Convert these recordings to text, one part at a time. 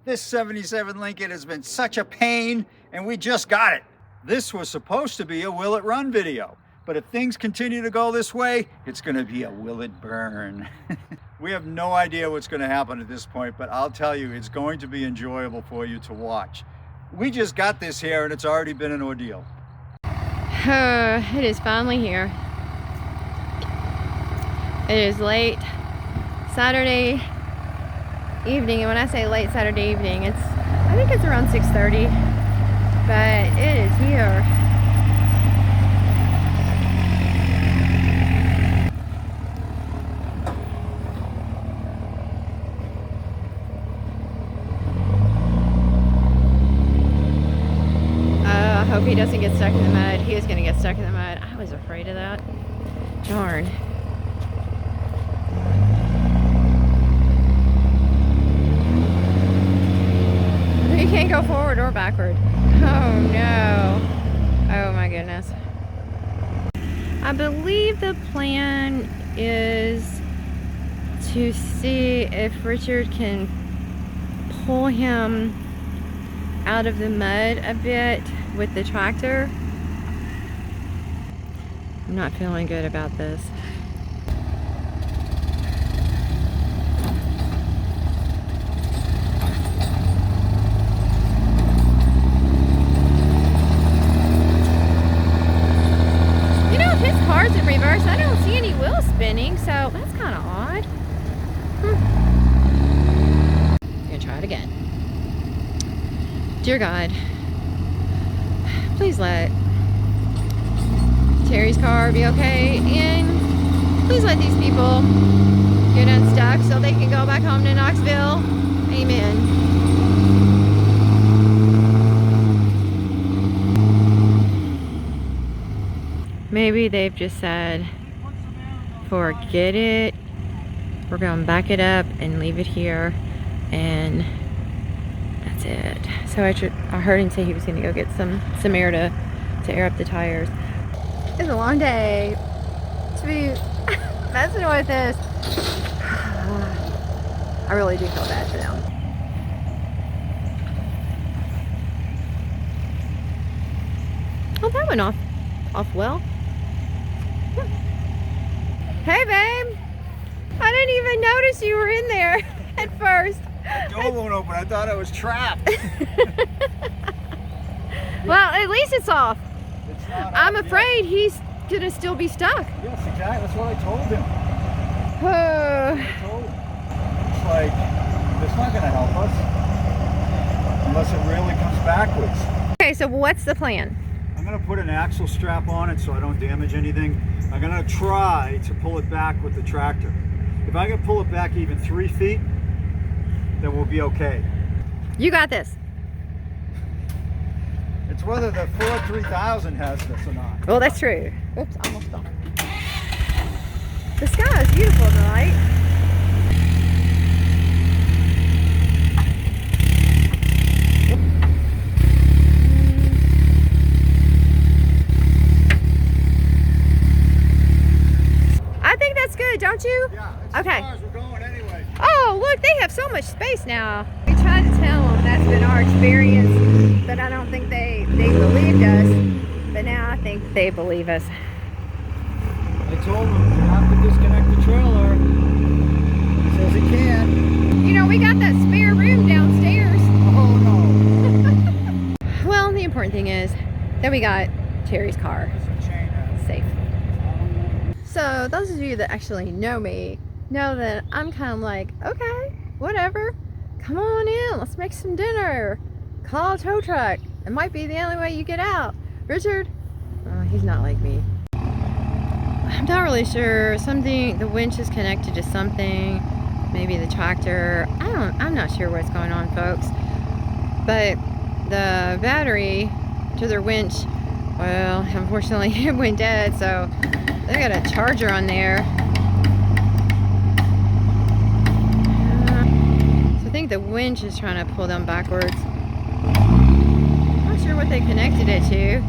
This 77 Lincoln has been such a pain, and we just got it. This was supposed to be a will it run video, but if things continue to go this way, it's gonna be a will it burn. We have no idea what's gonna happen at this point, but I'll tell you, it's going to be enjoyable for you to watch. We just got this here and it's already been an ordeal. It is finally here. It is late Saturday evening, and when I say late Saturday evening, I think it's around 6:30, but it is here. I hope he doesn't get stuck in the mud. He is going to get stuck in the mud. I was afraid of that. Darn. You can't go forward or backward. Oh no. Oh my goodness. I believe the plan is to see if Richard can pull him out of the mud a bit with the tractor. I'm not feeling good about this. You know, if his car's in reverse, I don't see any wheels spinning, so that's kind of odd. I'm gonna try it again. Dear God, please let Terry's car be okay, and please let these people get unstuck so they can go back home to Knoxville. Amen. Maybe they've just said, forget it. We're going to back it up and leave it here, and that's it. So I heard him say he was going to go get some air to air up the tires. It's a long day to be messing with this. I really do feel bad for them. Oh, that went off well. Hey, babe. I didn't even notice you were in there at first. The door won't open. I thought I was trapped. Well, at least it's off. It's not I'm off afraid he's gonna still be stuck. Yes, exactly. That's what I told him. Oh. I told him. It's like, it's not gonna help us unless it really comes backwards. Okay, so what's the plan? I'm gonna put an axle strap on it so I don't damage anything. I'm gonna try to pull it back with the tractor. If I can pull it back even 3 feet, then we'll be okay. You got this. It's whether the Ford 3000 has this or not. Well, that's true. Oops, almost fell. The sky is beautiful tonight. I think that's good, don't you? Yeah, it's okay. as far as we're going anyway. Oh, look, they have so much space now. We tried to tell them that's been our experience, but I don't think they believed us. But now I think they believe us. I told him you have to disconnect the trailer. He says he can. You know, we got that spare room downstairs. Oh no. Well, the important thing is that we got Terry's car safe. So those of you that actually know me know that I'm kind of like, okay, whatever. Come on in, let's make some dinner. Call a tow truck. It might be the only way you get out. Richard, he's not like me. I'm not really sure. The winch is connected to something. Maybe the tractor. I'm not sure what's going on, folks. But the battery to their winch, well, unfortunately it went dead, so they got a charger on there. So I think the winch is trying to pull them backwards. I'm not sure what they connected it to.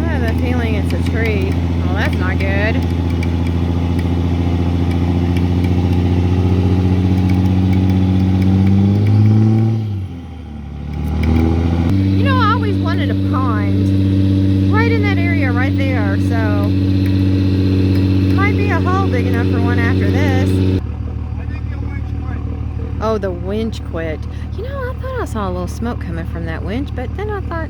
I have a feeling it's a tree. Well, that's not good. Oh, the winch quit. You know, I thought I saw a little smoke coming from that winch, but then I thought,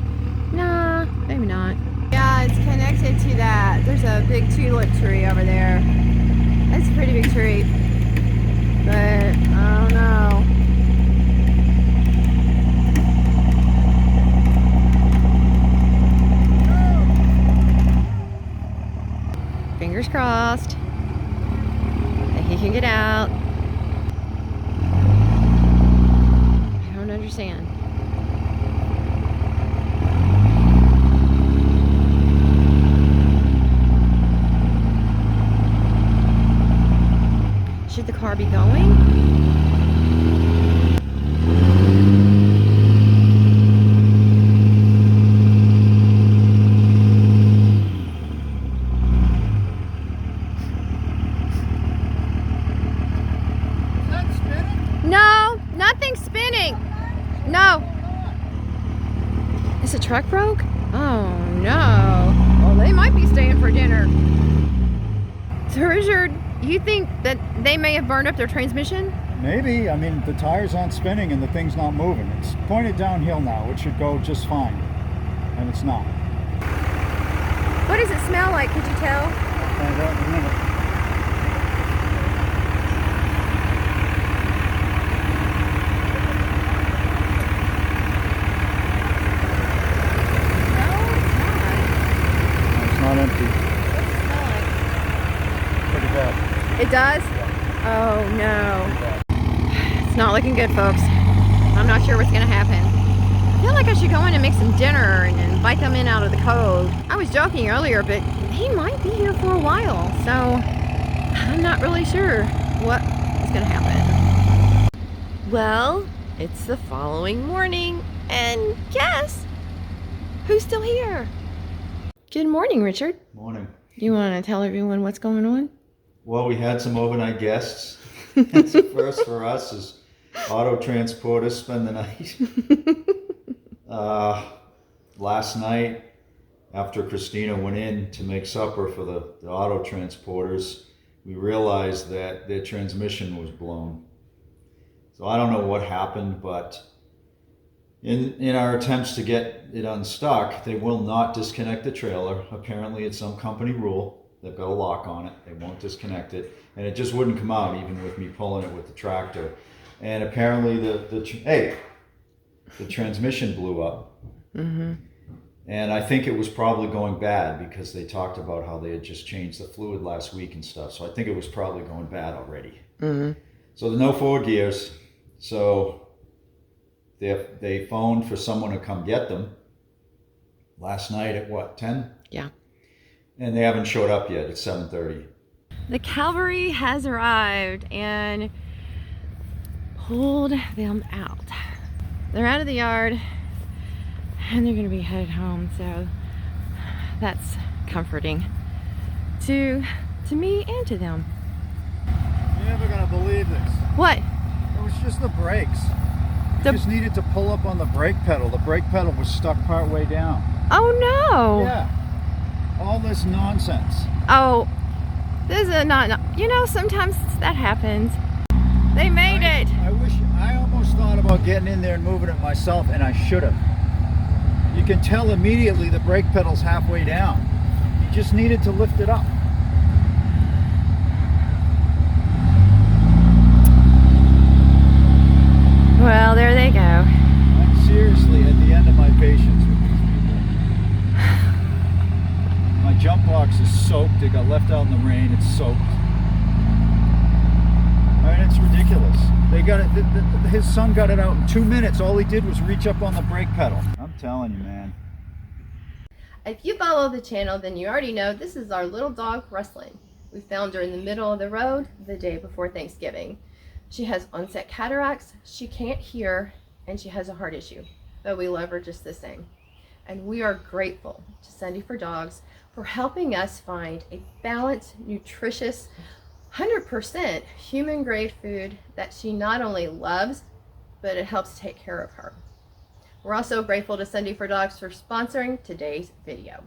nah, maybe not. Yeah, it's connected to that. There's a big tulip tree over there. That's a pretty big tree. But, I don't know. Fingers crossed that he can get out. I don't understand. Should the car be going? No, nothing's spinning. No. Is the truck broke? Oh no. Well, they might be staying for dinner. So Richard, you think that they may have burned up their transmission? Maybe. I mean, the tires aren't spinning and the thing's not moving. It's pointed downhill now. It should go just fine. And it's not. What does it smell like? Could you tell? I'll find out in a minute. Not empty. What's it smell like? Pretty bad. It does? Oh no. It's not looking good, folks. I'm not sure what's gonna happen. I feel like I should go in and make some dinner and invite them in out of the cove. I was joking earlier, but he might be here for a while, so I'm not really sure what is gonna happen. Well, it's the following morning, and guess who's still here? Good morning, Richard. Morning. You want to tell everyone what's going on? Well, we had some overnight guests. It's a first for us as auto transporters spend the night. Last night, after Christina went in to make supper for the auto transporters, we realized that their transmission was blown. So I don't know what happened, but in our attempts to get it unstuck, they will not disconnect the trailer. Apparently it's some company rule. They've got a lock on it. They won't disconnect it. And it just wouldn't come out even with me pulling it with the tractor. And apparently the transmission blew up. Mm-hmm. And I think it was probably going bad because they talked about how they had just changed the fluid last week and stuff. So I think it was probably going bad already. Mm-hmm. So there's no forward gears. So they phoned for someone to come get them last night at what, 10? Yeah. And they haven't showed up yet. It's 7:30. The cavalry has arrived and pulled them out. They're out of the yard and they're going to be headed home. So that's comforting to me and to them. You're never going to believe this. What? It was just the brakes. You just needed to pull up on the brake pedal. The brake pedal was stuck part way down. Oh no. Yeah. All this nonsense. Oh, this is not, you know, sometimes that happens. They made it. I almost thought about getting in there and moving it myself, and I should have. You can tell immediately the brake pedal's halfway down. You just needed to lift it up. Well, there they go. I'm seriously at the end of my patience with these people. My jump box is soaked. It got left out in the rain. It's soaked. I mean, it's ridiculous. They got it. His son got it out in 2 minutes. All he did was reach up on the brake pedal. I'm telling you, man. If you follow the channel, then you already know this is our little dog, Rustlin. We found her in the middle of the road the day before Thanksgiving. She has onset cataracts, she can't hear, and she has a heart issue. But we love her just the same. And we are grateful to Sunday for Dogs for helping us find a balanced, nutritious, 100% human-grade food that she not only loves, but it helps take care of her. We're also grateful to Sunday for Dogs for sponsoring today's video.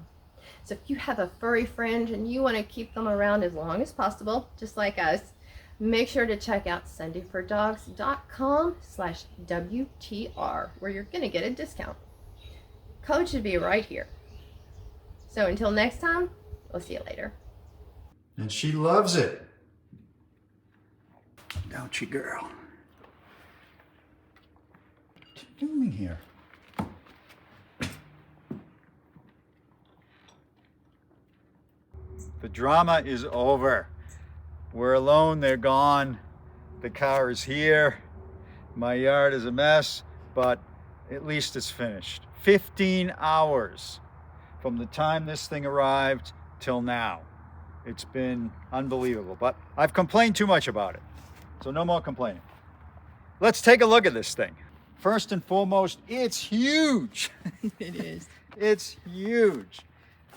So if you have a furry friend and you want to keep them around as long as possible, just like us, make sure to check out sundayfordogs.com/WTR where you're going to get a discount. Code should be right here. So until next time, we'll see you later. And she loves it. Don't you, girl? What you doing here? The drama is over. We're alone, they're gone. The car is here. My yard is a mess, but at least it's finished. 15 hours from the time this thing arrived till now. It's been unbelievable, but I've complained too much about it. So no more complaining. Let's take a look at this thing. First and foremost, it's huge. It is. It's huge.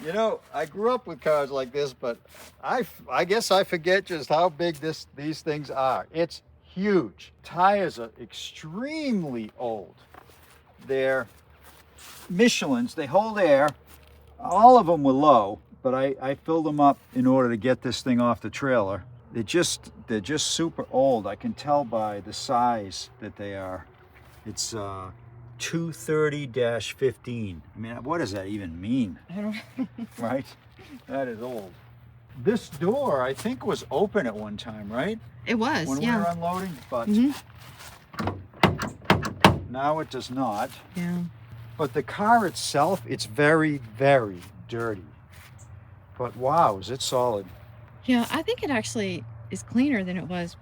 You know, I grew up with cars like this, but I guess I forget just how big these things are. It's huge. Tires are extremely old. They're Michelins, they hold air. All of them were low, but I filled them up in order to get this thing off the trailer. They're just super old. I can tell by the size that they are. It's 230-15. I mean, what does that even mean? I don't Right? That is old. This door, I think, was open at one time, right? It was, When we yeah. were unloading, but now it does not. Yeah. But the car itself, it's very, very dirty. But wow, is it solid. Yeah, I think it actually is cleaner than it was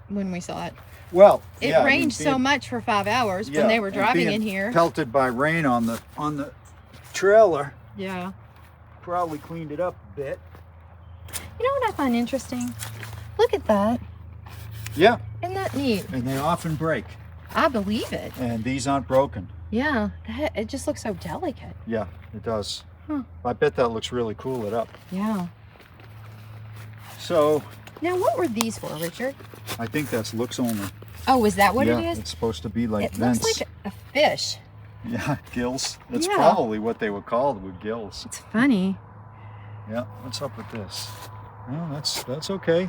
when we saw it. Well, It yeah, I mean, rained so being- much for 5 hours yeah, when they were and driving being in here. pelted by rain on the trailer, Yeah. probably cleaned it up a bit. You know what I find interesting? Look at that. Yeah, Isn't that neat? and they often break, I believe it. and these aren't broken. Yeah. It just looks so delicate. Yeah, it does. Huh. I bet that looks really cool lit up. Yeah. So Now, what were these for, Richard? I think that's looks only. Oh, is that what yeah, it is? it's supposed to be like It vents. looks like a fish. Yeah, gills. That's Yeah. probably what they were called, with gills. It's funny. Yeah, what's up with this? Well, that's okay.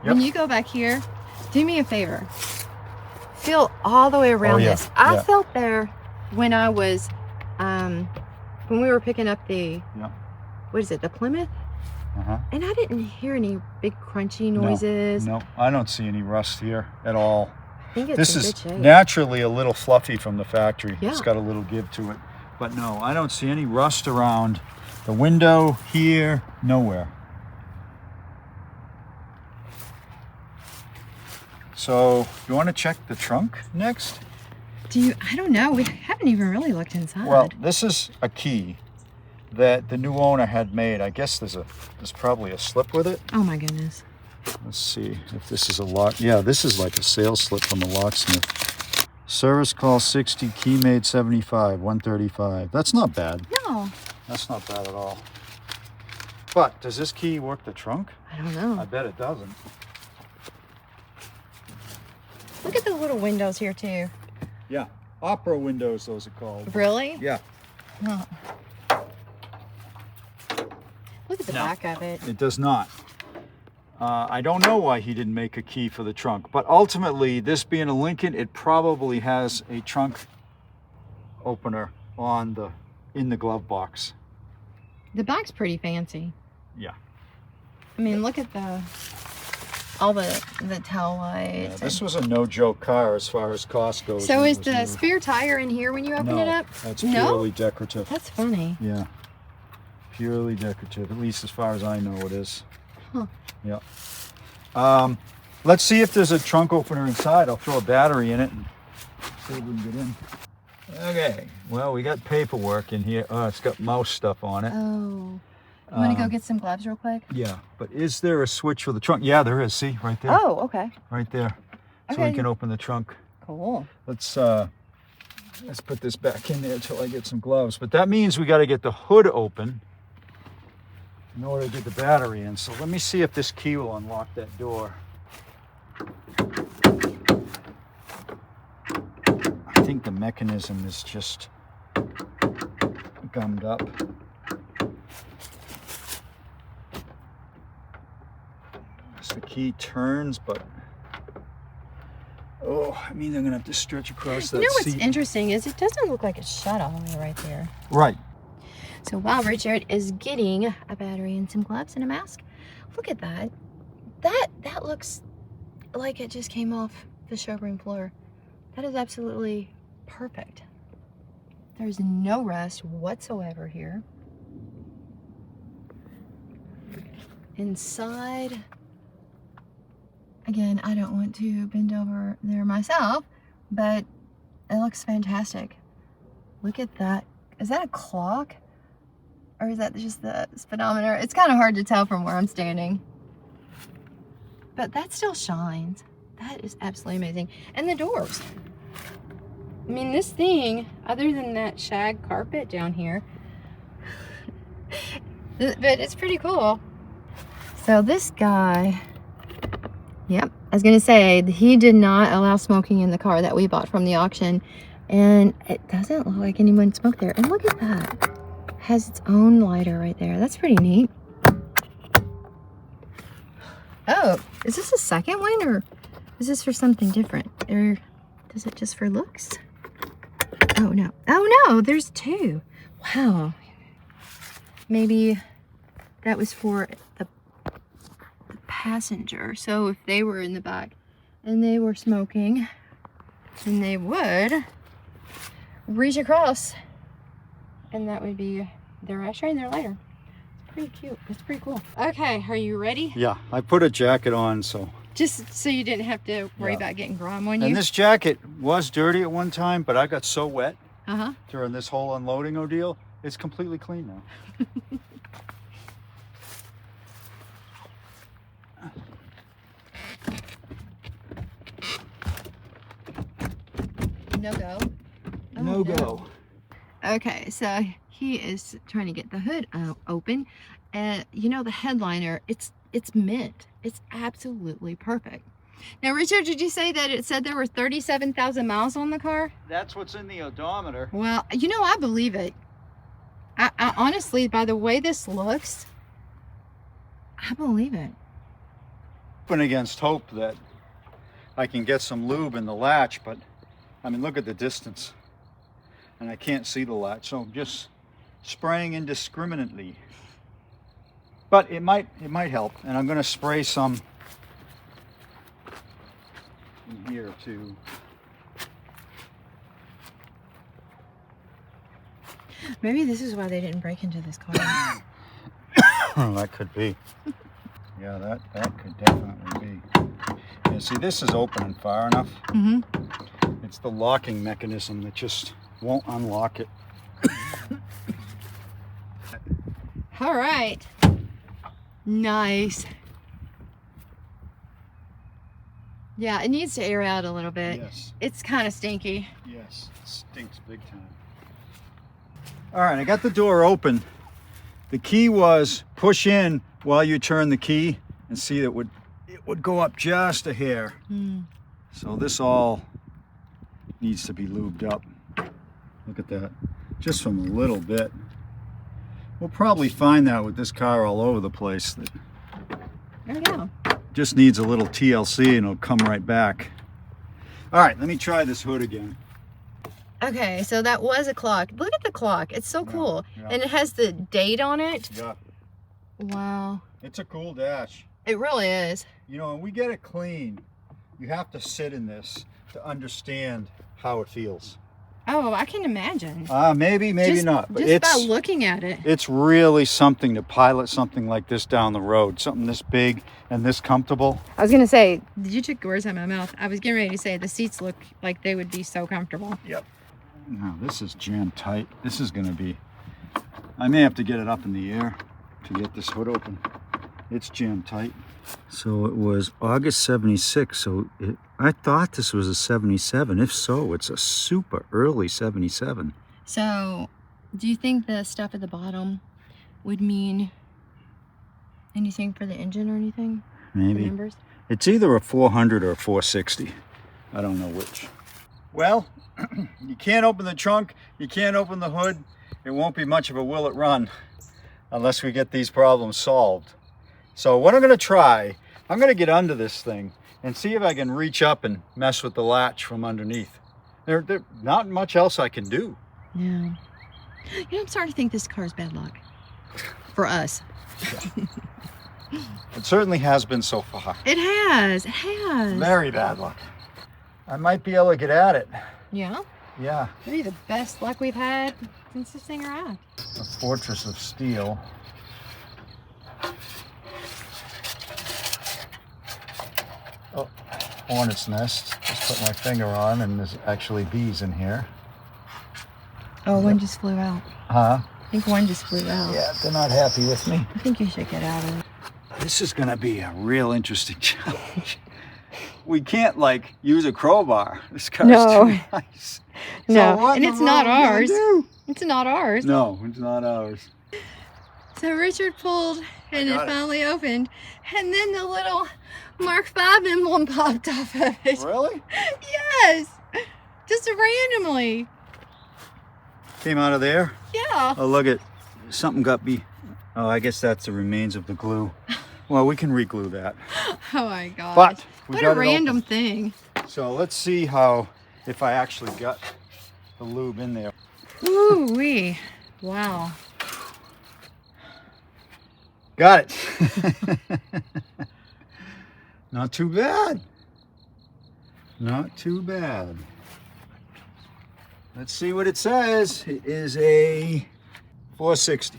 When Yep. you go back here, do me a favor. Feel all the way around yeah, this. I yeah. felt there when I was, when we were picking up the, Yeah. what is it, the Plymouth? Uh-huh. And I didn't hear any big crunchy noises. No, I don't see any rust here at all. I think it's This in is good shape. naturally a little fluffy from the factory. Yeah. It's got a little give to it. But no, I don't see any rust around the window here, nowhere. So, you want to check the trunk next? I don't know. We haven't even really looked inside. Well, this is a key that the new owner had made. I guess there's probably a slip with it. Oh my goodness. Let's see if this is a lock. Yeah, this is like a sales slip from a locksmith. Service call 60, key made 75, 135. That's not bad. No, That's not bad at all. But does this key work the trunk? I don't know. I bet it doesn't. Look at the little windows here too. Yeah, opera windows, those are called. Really? Yeah, Oh. Look at the No. back of it. it does not. I don't know why he didn't make a key for the trunk, but ultimately, this being a Lincoln, it probably has a trunk opener in the glove box. The back's pretty fancy. Yeah. I mean, look at all the tail lights. Yeah, this was a no-joke car as far as cost goes. So when it is was the new. spare tire in here when you open No, it up? that's No? purely decorative. That's funny. Yeah, purely decorative. At least as far as I know, it is. Huh. Yeah. Let's see if there's a trunk opener inside. I'll throw a battery in it and see if we can get in. Okay. Well, we got paperwork in here. Oh, it's got mouse stuff on it. Oh. You want to go get some gloves real quick? Yeah. But is there a switch for the trunk? Yeah, there is. See, right there. Oh, okay. Right there. So we Okay. can open the trunk. Cool. Let's put this back in there until I get some gloves. But that means we got to get the hood open in order to get the battery in. So let me see if this key will unlock that door. I think the mechanism is just gummed up. the key turns, but oh, I mean, they're gonna have to stretch across that You know what's seat. interesting is it doesn't look like it's shut all the way right there. Right. So while Richard is getting a battery and some gloves and a mask, look at that. That looks like it just came off the showroom floor. That is absolutely perfect. There's no rust whatsoever here. Inside, again, I don't want to bend over there myself, but it looks fantastic. Look at that. Is that a clock? Or is that just the speedometer? It's kind of hard to tell from where I'm standing. But that still shines. That is absolutely amazing. And the doors. I mean, this thing, other than that shag carpet down here, but it's pretty cool. So this guy, yep, I was gonna say, he did not allow smoking in the car that we bought from the auction. And it doesn't look like anyone smoked there. And look at that. Has its own lighter right there. That's pretty neat. Oh, is this a second one or is this for something different? Or does it just for looks? Oh no. Oh no, there's two. Wow. Maybe that was for the passenger. So if they were in the back and they were smoking, then they would reach across and that would be their ashtray and their lighter. It's pretty cute. It's pretty cool. Okay, are you ready? Yeah, I put a jacket on, so. Just so you didn't have to worry about getting grime on you. And this jacket was dirty at one time, but I got so wet Uh-huh. during this whole unloading ordeal. It's completely clean now. No go. Oh, No go. Okay, so he is trying to get the hood open. You know, the headliner, it's mint. It's absolutely perfect. Now, Richard, did you say that it said there were 37,000 miles on the car? That's what's in the odometer. Well, you know, I believe it. I honestly, by the way this looks, I believe it. Hoping against hope that I can get some lube in the latch, but I mean, look at the distance. And I can't see the latch, so I'm just spraying indiscriminately. But it might help, and I'm going to spray some in here too. Maybe this is why they didn't break into this car. That could be. Yeah, that could definitely be. Yeah, see, this is opening far enough. Mm-hmm. It's the locking mechanism that just won't unlock it. All right. Nice. Yeah, it needs to air out a little bit. Yes. It's kind of stinky. Yes, it stinks big time. All right, I got the door open. The key was push in while you turn the key and see it would go up just a hair. Mm. So this all needs to be lubed up. Look at that, just from a little bit. We'll probably find that with this car all over the place. That There we go. just needs a little TLC and it'll come right back. All right, let me try this hood again. Okay, so that was a clock. Look at the clock. It's so cool. yeah. And it has the date on it. Yeah, Wow. it's a cool dash. It really is. You know, when we get it clean, you have to sit in this to understand how it feels. Oh, I can imagine. Maybe Just- not. But just by looking at it. it's really something to pilot something like this down the road. Something this big and this comfortable. I was going to say, you took words out of my mouth. I was getting ready to say the seats look like they would be so comfortable. Yep. Now this is jammed tight. This is going to be, I may have to get it up in the air to get this hood open. It's jammed tight. So it was August 76. So I thought this was a 77. If so, it's a super early 77. So, do you think the stuff at the bottom would mean anything for the engine or anything? The Maybe. numbers? It's either a 400 or a 460. I don't know which. Well, you can't open the trunk. You can't open the hood. It won't be much of a will it run unless we get these problems solved. So what I'm going to try I'm gonna get under this thing and see if I can reach up and mess with the latch from underneath. There's not much else I can do. Yeah. You know, I'm starting to think this car's bad luck. For us. It certainly has been so far. It has. It has. Very bad luck. I might be able to get at it. Yeah? Yeah. Maybe the best luck we've had since this thing arrived. A fortress of steel. Oh, hornet's nest. Just put my finger on and there's actually bees in here. Oh, one just flew out. Huh? I think one just flew out. Yeah, they're not happy with me. I think you should get out of it. This is gonna be a real interesting challenge. We can't like use a crowbar. This car's No. too nice. No, So what and in it's the not world are we ours. gonna do? It's not ours. No, it's not ours. So Richard pulled and it got it. finally opened. And then the little Mark V emblem popped off of it. Really? Yes! Just randomly. Came out of there? Yeah. Oh, look at something got me. Oh, I guess that's the remains of the glue. Well, we can re-glue that. Oh my gosh. But we what got a it random open. thing. So let's see if I actually got the lube in there. Ooh wee. Wow. Got it. Not too bad. Not too bad. Let's see what it says. It is a 460.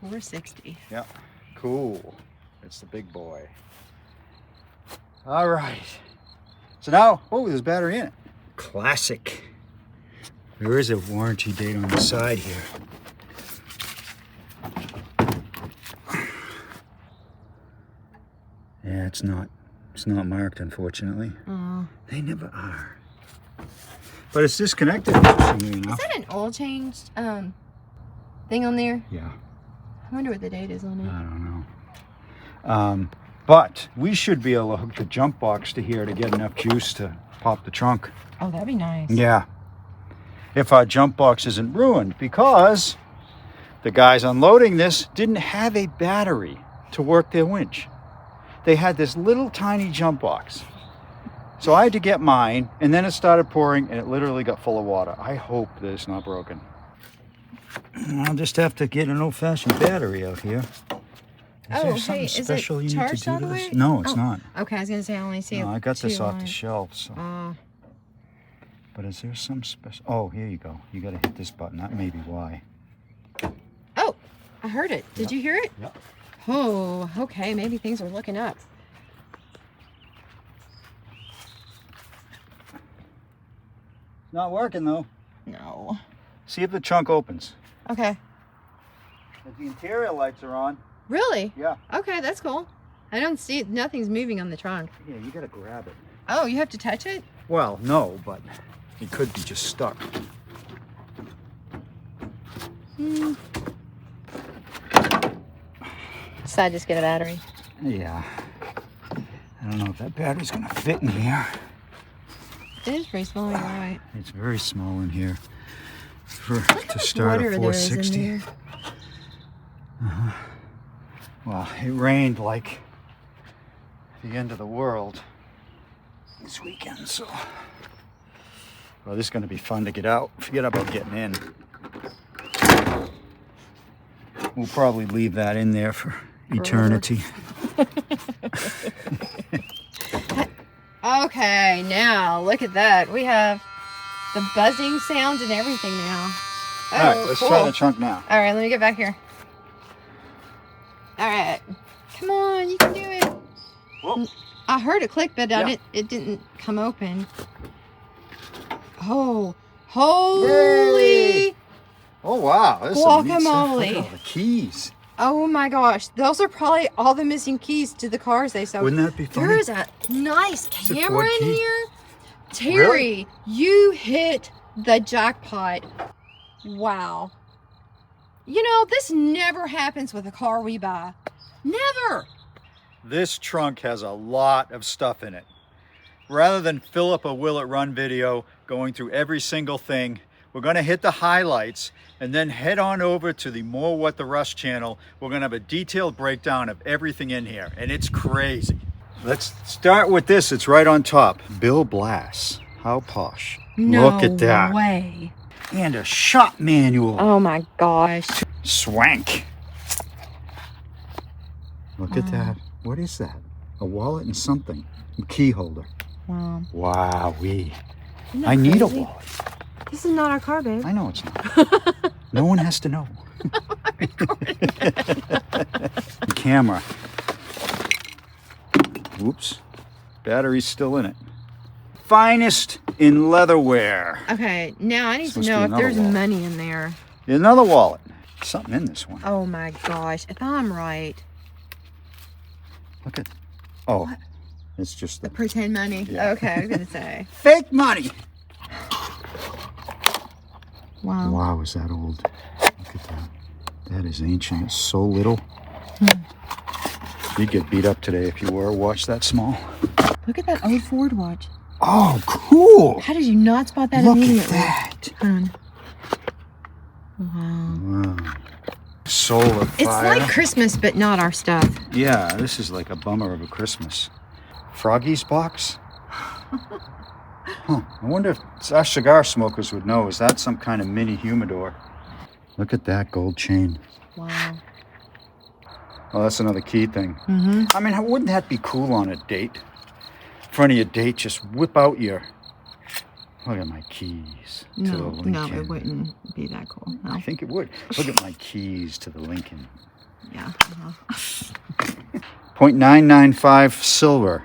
460. Yeah, cool. It's the big boy. All right. So now, oh, there's battery in it. Classic. There is a warranty date on the side here. Yeah, it's not marked, unfortunately. Oh. They never are. But it's disconnected, interestingly Is enough. that an oil change thing on there? Yeah, I wonder what the date is on I it. don't know. But we should be able to hook the jump box to here to get enough juice to pop the trunk. Oh, that'd be nice. Yeah. If our jump box isn't ruined, because the guys unloading this didn't have a battery to work their winch. They had this little tiny jump box. So I had to get mine, and then it started pouring, and it literally got full of water. I hope that it's not broken. I'll just have to get an old-fashioned battery out here. Is Oh, there hey, something is it special you need to charged do all to the this? way? No, it's Oh. not. Okay, I was gonna say I only see No, I got this two off on the it. shelf. So. But is there some special? Oh, here you go. You got to hit this button. That may be why. Oh, I heard it. Did you hear it? Yep. Oh, okay. Maybe things are looking up. Not working though. No. See if the trunk opens. Okay. If the interior lights are on. Really? Yeah. Okay, that's cool. I don't see it. Nothing's moving on the trunk. Yeah, you got to grab it. Oh, you have to touch it? Well, no, but it could be just stuck. Decide just get a battery. Yeah. I don't know if that battery's gonna fit in here. It is pretty small, you're right. It's very small in here. To start Water a there is in 460. there. Well, it rained like the end of the world this weekend, so. Well, this is gonna be fun to get out. Forget about getting in. We'll probably leave that in there for eternity. Okay, now look at that. We have the buzzing sound and everything now. Oh, All right, let's cool. try the trunk now. All right, let me get back here. All right, come on, you can do it. Whoa. I heard it click, but Yeah. it didn't come open. Oh, holy! Yay. Oh wow, this is some neat stuff. Look Guacamole. at all the keys. Oh my gosh, those are probably all the missing keys to the cars they sold. Wouldn't that be funny? There is a nice a camera Ford in key. here. Terry, Really? you hit the jackpot. Wow. You know, this never happens with a car we buy. Never. This trunk has a lot of stuff in it. Rather than fill up a Will It Run video going through every single thing, we're going to hit the highlights and then head on over to the More What the Rush channel. We're going to have a detailed breakdown of everything in here, and it's crazy. Let's start with this. It's right on top. Bill Blass. How posh. No Look at that. way. And a shop manual. Oh my gosh. Swank. Look at that. What is that? A wallet and something. A key holder. Wow. Wowee. Isn't that I need a crazy? wallet. This is not our car, babe. I know it's not. No one has to know. Camera. Whoops. Battery's still in it. Finest in leatherware. Okay, now I need This to must know be if another there's wallet. money in there. Another wallet. Something in this one. Oh my gosh. If I'm right, Look at. Oh, What? it's just the the pretend money. Yeah. Okay, I was gonna say. fake money. Wow. Wow, is that old? Look at that. That is ancient. It's so little. You'd get beat up today if you wore a watch that small. Look at that old Ford watch. Oh, cool. How did you not spot that Look immediately? at that. Hold on. Wow. Wow. Solar It's fire. like Christmas, but not our stuff. Yeah, this is like a bummer of a Christmas. Froggy's box? Huh. I wonder if our cigar smokers would know. Is that some kind of mini humidor? Look at that gold chain. Wow. Oh, that's another key thing. Mm-hmm. I mean, wouldn't that be cool on a date? In front of your date, just whip out your... Look at my keys to the No, Lincoln. no, it wouldn't be that cool. No. I think it would. Look at my keys to the Lincoln. Yeah. .995 silver,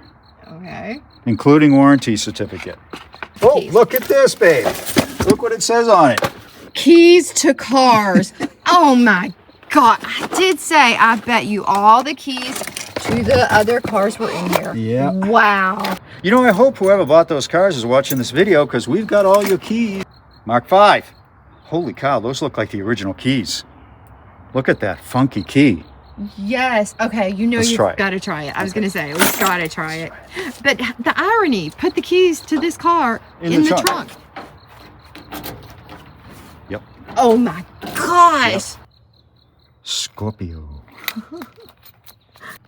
Okay. including warranty certificate. Oh, Keys. look at this, babe. Look what it says on it. Keys to cars. Oh my God. I did say I bet you all the keys to the other cars were in here. Yeah. Wow. You know, I hope whoever bought those cars is watching this video because we've got all your keys. Mark 5. Holy cow, those look like the original keys. Look at that funky key. Yes. Okay. You know Let's you've try it. got to try it. I was going to say, we've got to try it. But the irony, put the keys to this car in the trunk. Yep. Oh my gosh. Scorpio.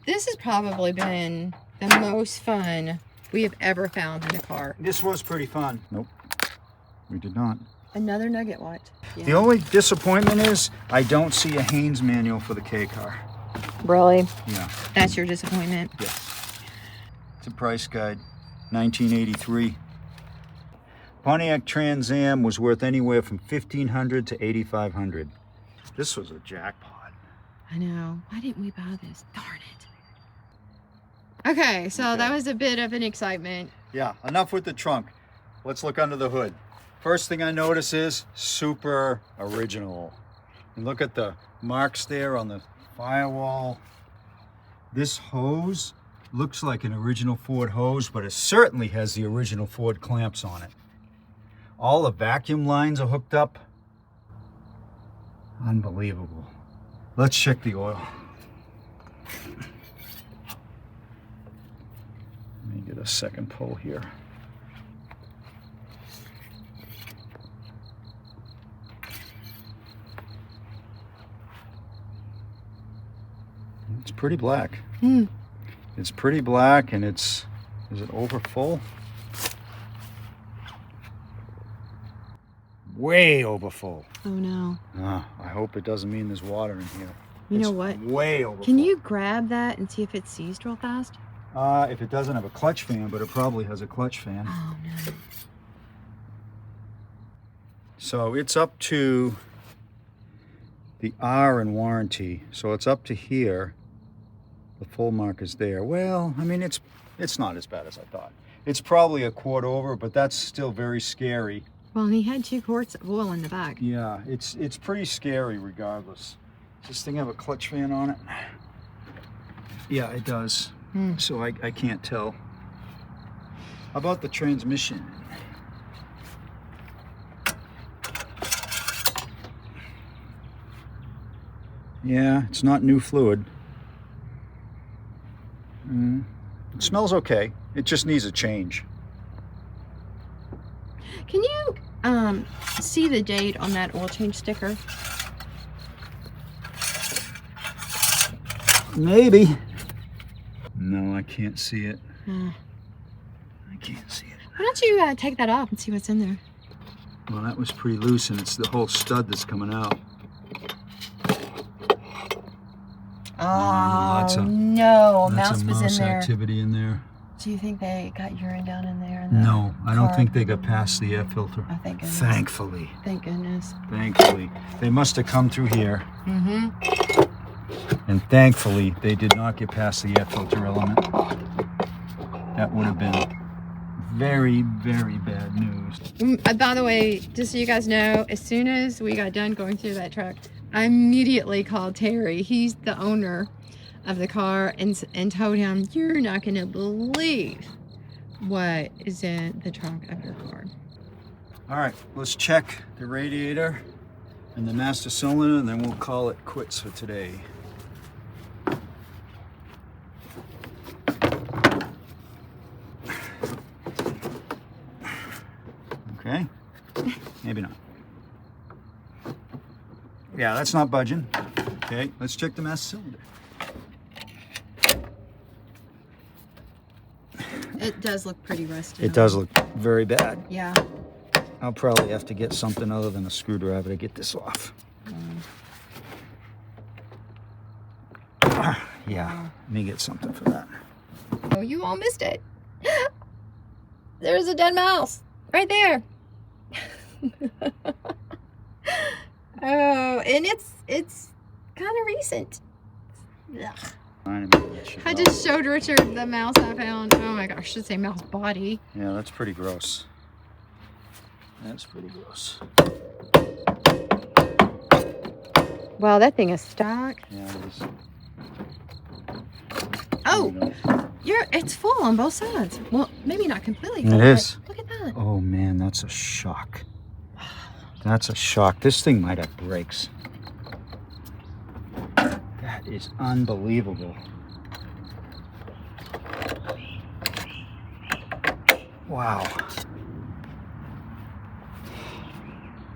This has probably been the most fun we have ever found in a car. This was pretty fun. Nope, we did not. Another Nugget watch. Yeah. The only disappointment is I don't see a Haynes manual for the K car. Really? Yeah. That's your disappointment? Yes. It's a price guide. 1983. Pontiac Trans Am was worth anywhere from $1,500 to $8,500. This was a jackpot. I know. Why didn't we buy this? Darn it. Okay, so that was a bit of an excitement. Yeah, enough with the trunk. Let's look under the hood. First thing I notice is super original. And look at the marks there on the firewall. This hose looks like an original Ford hose, but it certainly has the original Ford clamps on it. All the vacuum lines are hooked up. Unbelievable. Let's check the oil. Let me get a second pull here. It's pretty black. Hmm. It's pretty black and is it over full? Way over full. Oh no. Ah, I hope it doesn't mean there's water in here. You know It's what? Way over Can full. you grab that and see if it's seized real fast? If it doesn't have a clutch fan, but it probably has a clutch fan. Oh no. So it's up to the R in warranty. So it's up to here. The full mark is there. Well, I mean, it's not as bad as I thought. It's probably a quart over, but that's still very scary. Well, and he had 2 quarts of oil in the back. Yeah, it's pretty scary regardless. Does this thing have a clutch fan on it? Yeah, it does. Hmm. So I can't tell. How about the transmission? Yeah, it's not new fluid. It smells okay. It just needs a change. Can you see the date on that oil change sticker? Maybe. No, I can't see it. Uh, I can't see it. why don't you take that off and see what's in there? Well, that was pretty loose, and it's the whole stud that's coming out. Oh, Lots no. of Mouse was mouse in there. activity in there. Do you think they got urine down in there? In the No, I don't car? think they got past the air filter. Oh, thank goodness. Thankfully. Thank goodness. Thankfully. They must have come through here. Mm-hmm. And thankfully, they did not get past the air filter element. That would have been very, very bad news. By the way, just so you guys know, as soon as we got done going through that truck, I immediately called Terry. He's the owner of the car, and told him, you're not going to believe what is in the trunk of your car. All right, let's check the radiator and the master cylinder, and then we'll call it quits for today. Okay, maybe not. Yeah, that's not budging. Okay, let's check the master cylinder. It does look pretty rusty. It does look very bad. Yeah. I'll probably have to get something other than a screwdriver to get this off. Yeah, let me get something for that. Oh, you all missed it. There's a dead mouse right there. Oh, and it's kind of recent. Ugh. I just showed Richard the mouse I found. Oh my gosh, I should say mouse body. Yeah, that's pretty gross. That's pretty gross. Well, that thing is stuck. Yeah, it is. Oh, it's full on both sides. Well, maybe not completely full. It is. Look at that. Oh man, that's a shock. That's a shock. This thing might have brakes. That is unbelievable. Wow.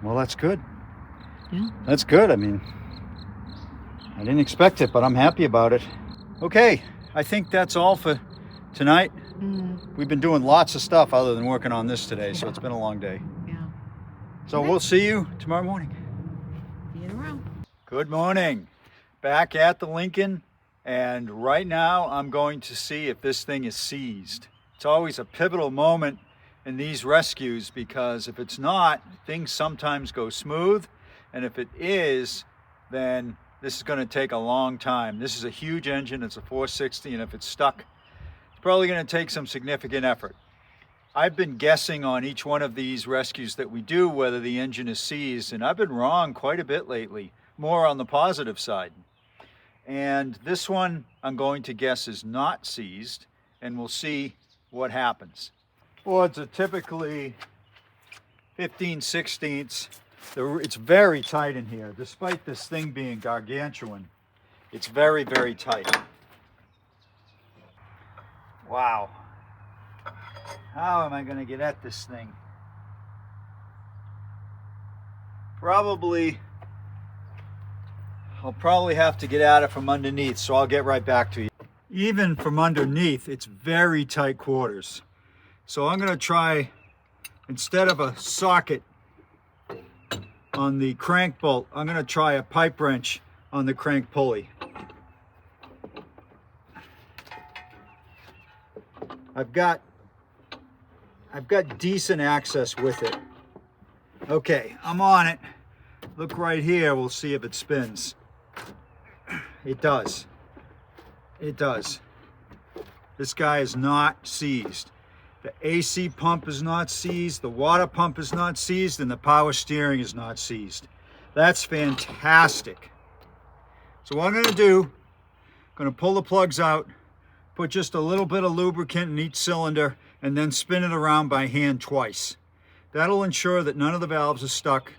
Well, that's good. Yeah. That's good. I mean, I didn't expect it, but I'm happy about it. Okay, I think that's all for tonight. We've been doing lots of stuff other than working on this today, so it's been a long day. Yeah. So we'll see you tomorrow morning. See you tomorrow. Good morning. Back at the Lincoln, and right now I'm going to see if this thing is seized. It's always a pivotal moment in these rescues, because if it's not, things sometimes go smooth, and if it is, then this is going to take a long time. This is a huge engine. It's a 460, and if it's stuck, it's probably going to take some significant effort. I've been guessing on each one of these rescues that we do whether the engine is seized, and I've been wrong quite a bit lately, more on the positive side. And this one I'm going to guess is not seized, and we'll see what happens. Well, it's a typically 15/16. It's very tight in here. Despite this thing being gargantuan, it's very, very tight. Wow. How am I going to get at this thing? I'll probably have to get at it from underneath, so I'll get right back to you. Even from underneath, it's very tight quarters. So I'm going to try, instead of a socket on the crank bolt, I'm going to try a pipe wrench on the crank pulley. I've got decent access with it. Okay, I'm on it. Look right here, we'll see if it spins. It does. It does. This guy is not seized. The AC pump is not seized, the water pump is not seized, and the power steering is not seized. That's fantastic. So what I'm going to do, I'm going to pull the plugs out, put just a little bit of lubricant in each cylinder, and then spin it around by hand twice. That'll ensure that none of the valves are stuck,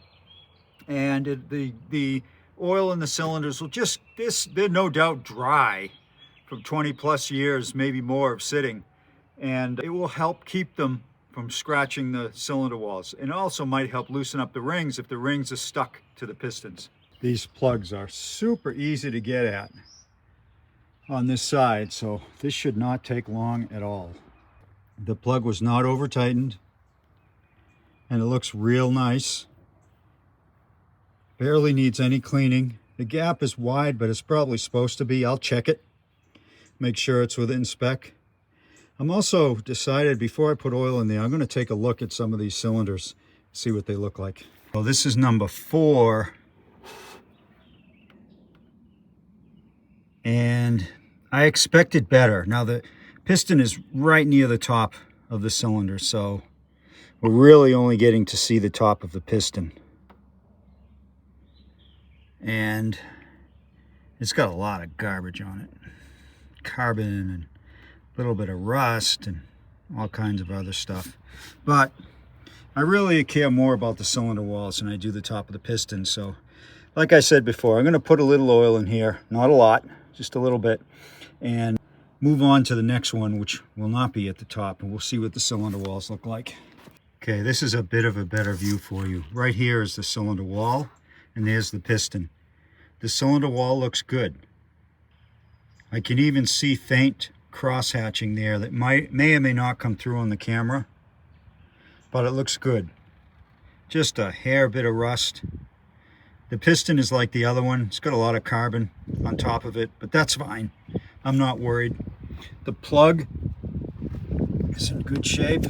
and the oil in the cylinders will they're no doubt dry from 20 plus years, maybe more, of sitting. And it will help keep them from scratching the cylinder walls, and also might help loosen up the rings if the rings are stuck to the pistons. These plugs are super easy to get at. on this side, so this should not take long at all. The plug was not over tightened, and it looks real nice. Barely needs any cleaning. The gap is wide, but it's probably supposed to be. I'll check it, make sure it's within spec. I'm also decided before I put oil in there, I'm going to take a look at some of these cylinders, see what they look like. Well, this is number 4. And I expected better. Now the piston is right near the top of the cylinder, so we're really only getting to see the top of the piston. And it's got a lot of garbage on it. Carbon and a little bit of rust and all kinds of other stuff. But I really care more about the cylinder walls than I do the top of the piston. So like I said before, I'm going to put a little oil in here, not a lot, just a little bit, and move on to the next one, which will not be at the top, and we'll see what the cylinder walls look like. Okay, this is a bit of a better view for you. Right here is the cylinder wall, and there's the piston. The cylinder wall looks good. I can even see faint cross hatching there that may or may not come through on the camera, but it looks good. Just a hair bit of rust. The piston is like the other one. It's got a lot of carbon on top of it, but that's fine. I'm not worried. The plug is in good shape.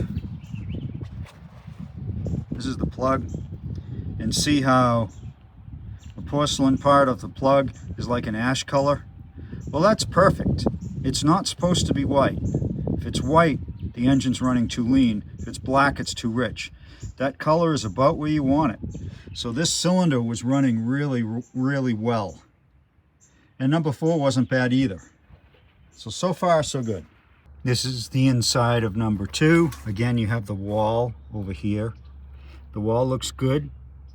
This is the plug. And see how the porcelain part of the plug is like an ash color? Well, that's perfect. It's not supposed to be white. If it's white, the engine's running too lean. If it's black, it's too rich. That color is about where you want it. So this cylinder was running really, really well. And number 4 wasn't bad either. So far, so good. This is the inside of number 2. Again, you have the wall over here. The wall looks good.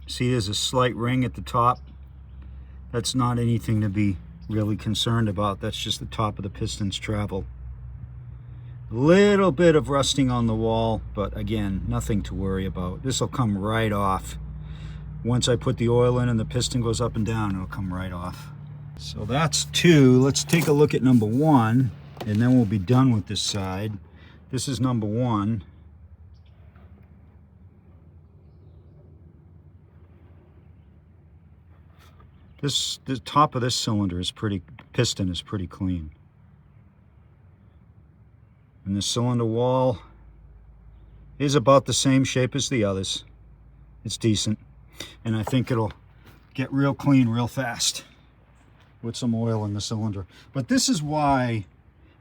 See, there's a slight ring at the top. That's not anything to be really concerned about. That's just the top of the piston's travel. A little bit of rusting on the wall, but again, nothing to worry about. This will come right off. Once I put the oil in and the piston goes up and down, it'll come right off. So that's 2. Let's take a look at number 1, and then we'll be done with this side. This is number 1. The top of this cylinder is piston is pretty clean. And the cylinder wall is about the same shape as the others. It's decent. And I think it'll get real clean real fast with some oil in the cylinder. But this is why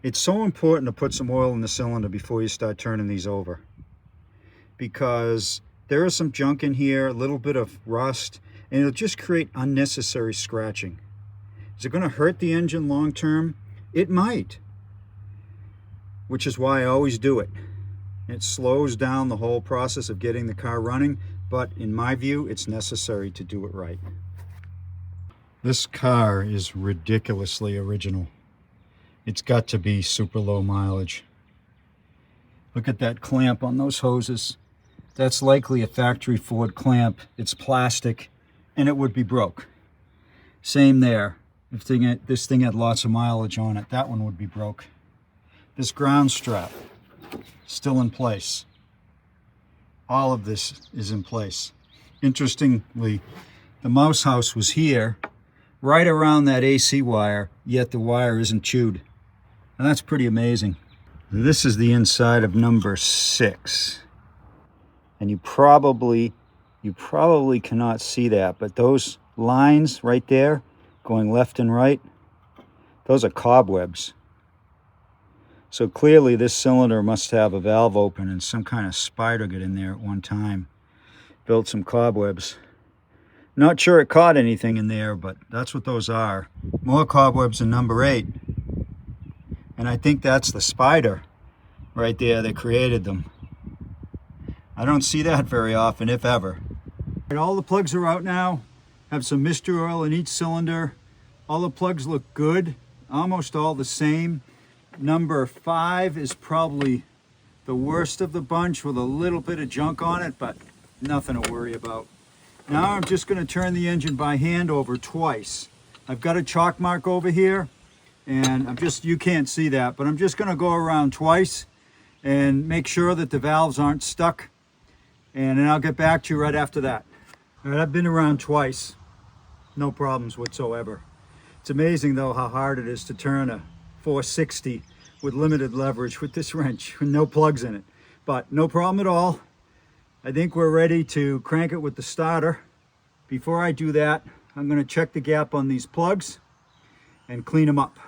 it's so important to put some oil in the cylinder before you start turning these over. Because there is some junk in here, a little bit of rust, and it'll just create unnecessary scratching. Is it going to hurt the engine long term? It might. Which is why I always do it. It slows down the whole process of getting the car running, but in my view, it's necessary to do it right. This car is ridiculously original. It's got to be super low mileage. Look at that clamp on those hoses. That's likely a factory Ford clamp. It's plastic, and it would be broke. Same there. If this thing had lots of mileage on it, that one would be broke. This ground strap, still in place. All of this is in place. Interestingly, the mouse house was here, right around that AC wire, yet the wire isn't chewed. And that's pretty amazing. This is the inside of number 6. And you probably cannot see that, but those lines right there, going left and right, those are cobwebs. So clearly this cylinder must have a valve open and some kind of spider got in there at one time. Built some cobwebs. Not sure it caught anything in there, but that's what those are. More cobwebs in number 8. And I think that's the spider right there that created them. I don't see that very often, if ever. All the plugs are out now. Have some mystery oil in each cylinder. All the plugs look good, almost all the same. Number 5 is probably the worst of the bunch with a little bit of junk on it, but nothing to worry about. Now I'm just going to turn the engine by hand over twice. I've got a chalk mark over here, And you can't see that, but I'm just gonna go around twice and make sure that the valves aren't stuck. And then I'll get back to you right after that. All right, I've been around twice. No problems whatsoever. It's amazing though how hard it is to turn a 460 with limited leverage with this wrench, with no plugs in it. But no problem at all. I think we're ready to crank it with the starter. Before I do that, I'm gonna check the gap on these plugs and clean them up.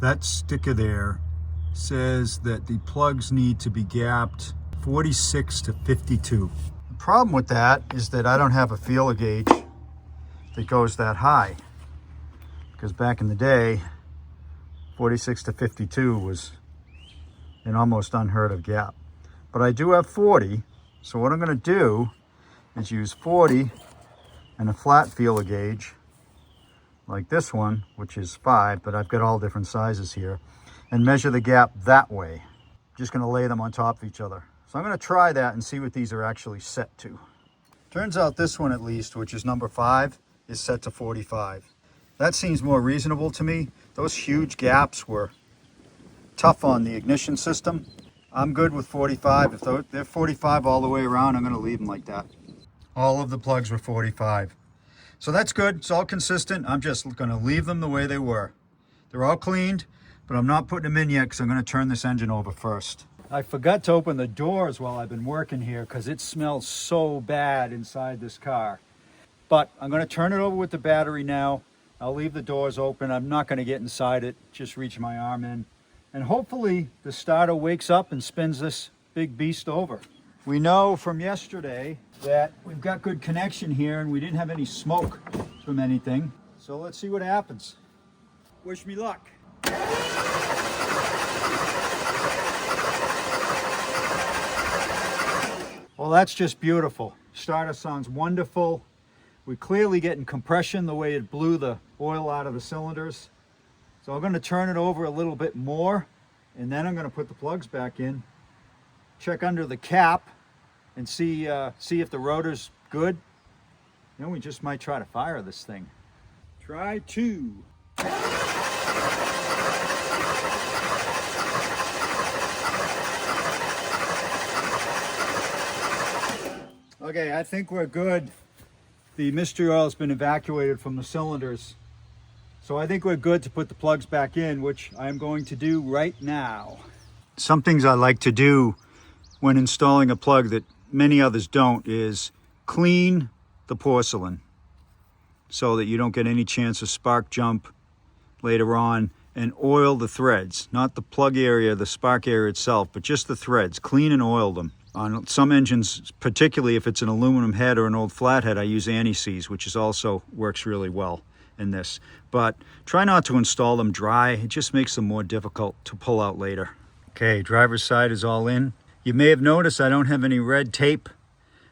That sticker there says that the plugs need to be gapped 46 to 52. The problem with that is that I don't have a feeler gauge that goes that high, because back in the day 46 to 52 was an almost unheard of gap. But I do have 40, so what I'm going to do is use 40 and a flat feeler gauge like this one, which is 5, but I've got all different sizes here, and measure the gap that way. Just going to lay them on top of each other. So I'm going to try that and see what these are actually set to. Turns out this one at least, which is number 5, is set to 45. That seems more reasonable to me. Those huge gaps were tough on the ignition system. I'm good with 45. If they're 45 all the way around, I'm going to leave them like that. All of the plugs were 45. So that's good. It's all consistent. I'm just going to leave them the way they were. They're all cleaned, but I'm not putting them in yet because I'm going to turn this engine over first. I forgot to open the doors while I've been working here because it smells so bad inside this car. But I'm going to turn it over with the battery now. I'll leave the doors open. I'm not going to get inside it, just reach my arm in. And hopefully the starter wakes up and spins this big beast over. We know from yesterday that we've got good connection here and we didn't have any smoke from anything. So let's see what happens. Wish me luck. Well, that's just beautiful. Starter sounds wonderful. We're clearly getting compression the way it blew the oil out of the cylinders. So I'm going to turn it over a little bit more, and then I'm going to put the plugs back in, check under the cap, and see if the rotor's good. Then we just might try to fire this thing. Try 2. Okay, I think we're good. The mystery oil has been evacuated from the cylinders. So I think we're good to put the plugs back in, which I'm going to do right now. Some things I like to do when installing a plug that many others don't is clean the porcelain so that you don't get any chance of spark jump later on, and oil the threads, not the plug area, the spark area itself, but just the threads. Clean and oil them. On some engines, particularly if it's an aluminum head or an old flathead, I use anti-seize, which also works really well in this. But try not to install them dry. It just makes them more difficult to pull out later. Okay, driver's side is all in. You may have noticed I don't have any red tape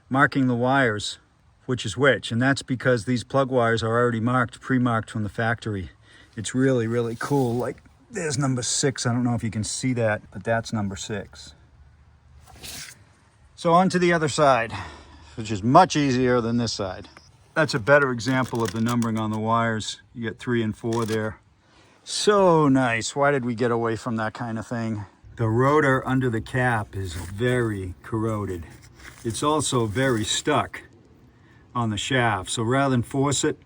marking the wires, which is which, and that's because these plug wires are already marked, pre-marked from the factory. It's really, really cool. Like, there's number 6. I don't know if you can see that, but that's number 6. So on to the other side, which is much easier than this side. That's a better example of the numbering on the wires. You get 3 and 4 there. So nice. Why did we get away from that kind of thing? The rotor under the cap is very corroded. It's also very stuck on the shaft. So rather than force it,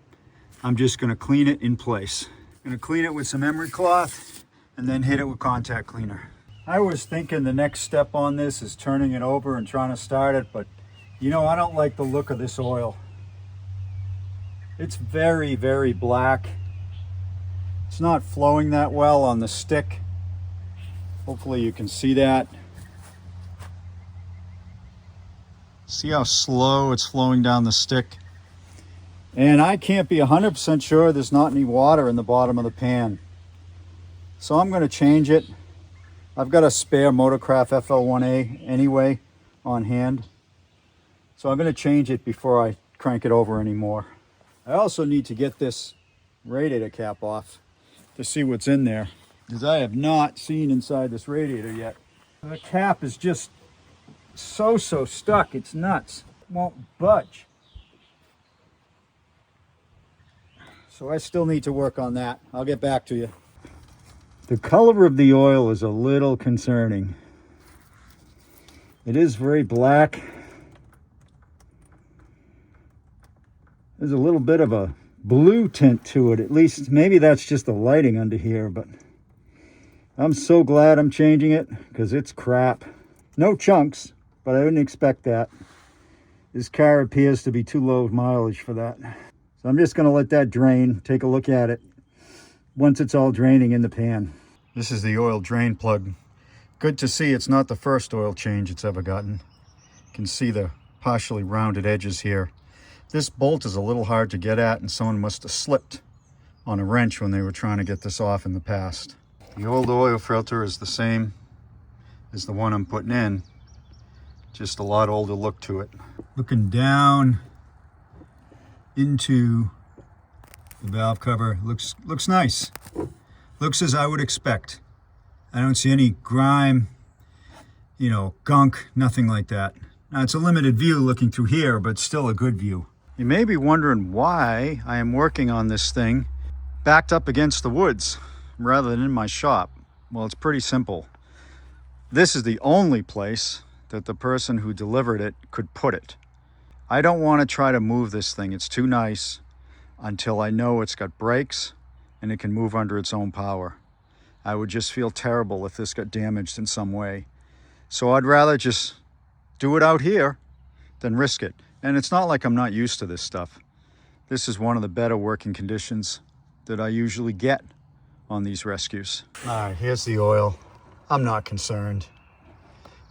I'm just going to clean it in place. I'm going to clean it with some emery cloth and then hit it with contact cleaner. I was thinking the next step on this is turning it over and trying to start it, but you know, I don't like the look of this oil. It's very, very black. It's not flowing that well on the stick. Hopefully you can see that. See how slow it's flowing down the stick? And I can't be 100% sure there's not any water in the bottom of the pan. So I'm going to change it. I've got a spare Motorcraft FL1A anyway on hand. So I'm going to change it before I crank it over anymore. I also need to get this radiator cap off to see what's in there, because I have not seen inside this radiator yet. The cap is just so stuck, it's nuts. It won't budge. So I still need to work on that. I'll get back to you. The color of the oil is a little concerning. It is very black. There's a little bit of a blue tint to it, at least. Maybe that's just the lighting under here, but I'm so glad I'm changing it because it's crap. No chunks, but I didn't expect that. This car appears to be too low mileage for that. So I'm just going to let that drain, take a look at it once it's all draining in the pan. This is the oil drain plug. Good to see it's not the first oil change it's ever gotten. You can see the partially rounded edges here. This bolt is a little hard to get at, and someone must have slipped on a wrench when they were trying to get this off in the past. The old oil filter is the same as the one I'm putting in, just a lot older look to it. Looking down into the valve cover, looks nice. Looks as I would expect. I don't see any grime, gunk, nothing like that. Now it's a limited view looking through here, but still a good view. You may be wondering why I am working on this thing backed up against the woods rather than in my shop. Well, it's pretty simple. This is the only place that the person who delivered it could put it. I don't want to try to move this thing. It's too nice until I know it's got brakes and it can move under its own power. I would just feel terrible if this got damaged in some way. So I'd rather just do it out here than risk it. And it's not like I'm not used to this stuff. This is one of the better working conditions that I usually get on these rescues. All right, here's the oil. I'm not concerned.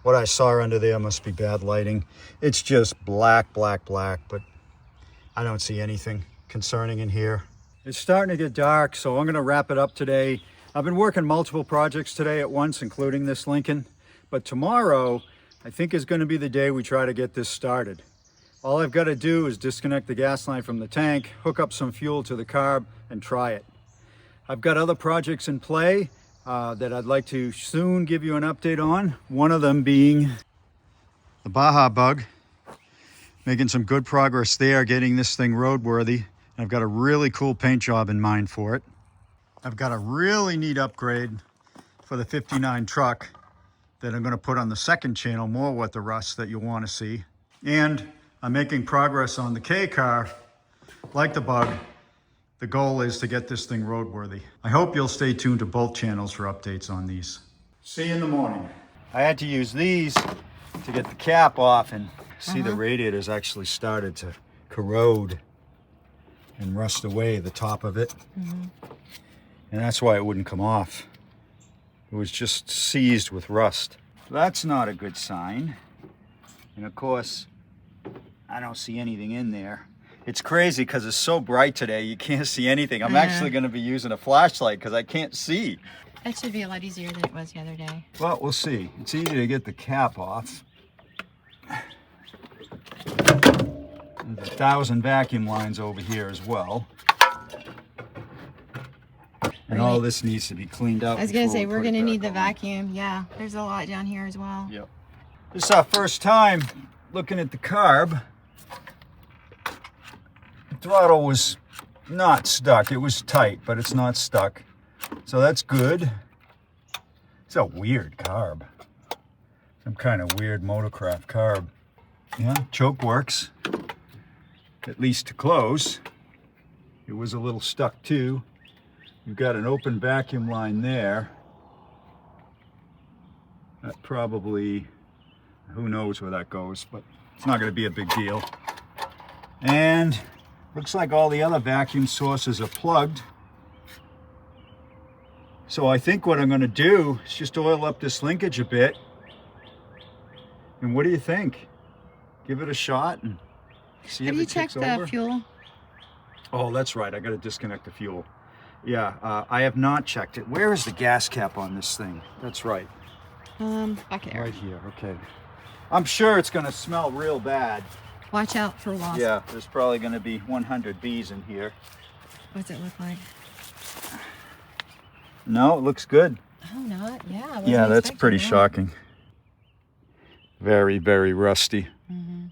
What I saw under there must be bad lighting. It's just black, black, black, but I don't see anything concerning in here. It's starting to get dark, so I'm gonna wrap it up today. I've been working multiple projects today at once, including this Lincoln, but tomorrow I think is gonna be the day we try to get this started. All I've got to do is disconnect the gas line from the tank, hook up some fuel to the carb, and try it. I've got other projects in play that I'd like to soon give you an update on. One of them being the Baja Bug. Making some good progress there, getting this thing roadworthy. I've got a really cool paint job in mind for it. I've got a really neat upgrade for the 59 truck that I'm going to put on the second channel, more with the rust that you'll want to see. And I'm making progress on the K car, like the Bug. The goal is to get this thing roadworthy. I hope you'll stay tuned to both channels for updates on these. See you in the morning. I had to use these to get the cap off, and see the radiator's actually started to corrode and rust away the top of it. And that's why it wouldn't come off. It was just seized with rust. That's not a good sign. And of course, I don't see anything in there. It's crazy because it's so bright today, you can't see anything. I'm actually going to be using a flashlight because I can't see. That should be a lot easier than it was the other day. Well, we'll see. It's easy to get the cap off. There's 1,000 vacuum lines over here as well. And all this needs to be cleaned up. I was going to say, we're going to need the vacuum. Yeah, there's a lot down here as well. Yep. This is our first time looking at the carb. The throttle was not stuck. It was tight, but it's not stuck. So that's good. It's a weird carb. Some kind of weird Motorcraft carb. Yeah, choke works. At least to close. It was a little stuck too. You've got an open vacuum line there. That probably, who knows where that goes, but it's not going to be a big deal. And looks like all the other vacuum sources are plugged. So I think what I'm going to do is just oil up this linkage a bit. And what do you think? Give it a shot and see if it kicks over. Have you checked the fuel? Oh, that's right. I got to disconnect the fuel. Yeah, I have not checked it. Where is the gas cap on this thing? That's right. Back there. Right here. Okay. I'm sure it's going to smell real bad. Watch out for wasps. Yeah, there's probably going to be 100 bees in here. What's it look like? No, it looks good. Oh, not? Yeah. Yeah, that's pretty shocking. Very, very rusty.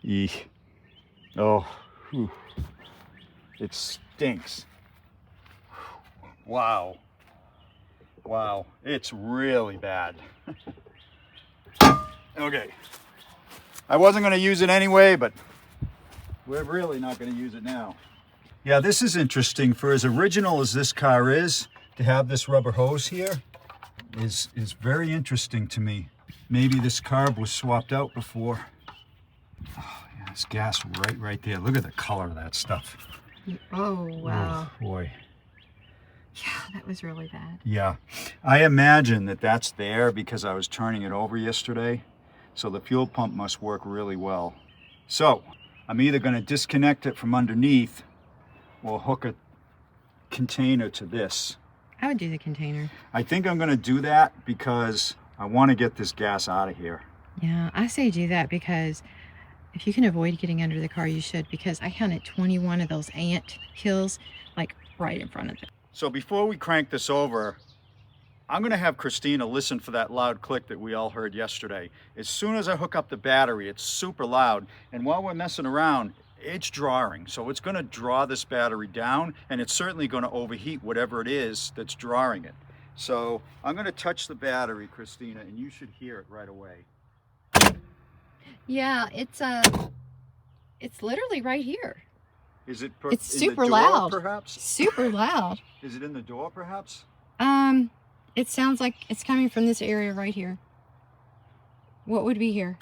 Eek. Oh, whew. It stinks. Wow. Wow, it's really bad. Okay. I wasn't going to use it anyway, but we're really not going to use it now. Yeah, this is interesting. For as original as this car is, to have this rubber hose here is very interesting to me. Maybe this carb was swapped out before. Oh, yeah, it's gas right there. Look at the color of that stuff. Oh, wow. Oh, boy. Yeah, that was really bad. Yeah, I imagine that that's there because I was turning it over yesterday. So the fuel pump must work really well. So I'm either going to disconnect it from underneath or hook a container to this. I would do the container. I think I'm going to do that because I want to get this gas out of here. Yeah, I say do that because if you can avoid getting under the car, you should, because I counted 21 of those ant hills like right in front of it. So before we crank this over, I'm going to have Christina listen for that loud click that we all heard yesterday. As soon as I hook up the battery, it's super loud. And while we're messing around, it's drawing. So it's going to draw this battery down, and it's certainly going to overheat whatever it is that's drawing it. So I'm going to touch the battery, Christina, and you should hear it right away. Yeah, it's literally right here. Is it It's in super the door, loud. perhaps? Super loud. Is it in the door, perhaps? It sounds like it's coming from this area right here. What would be here?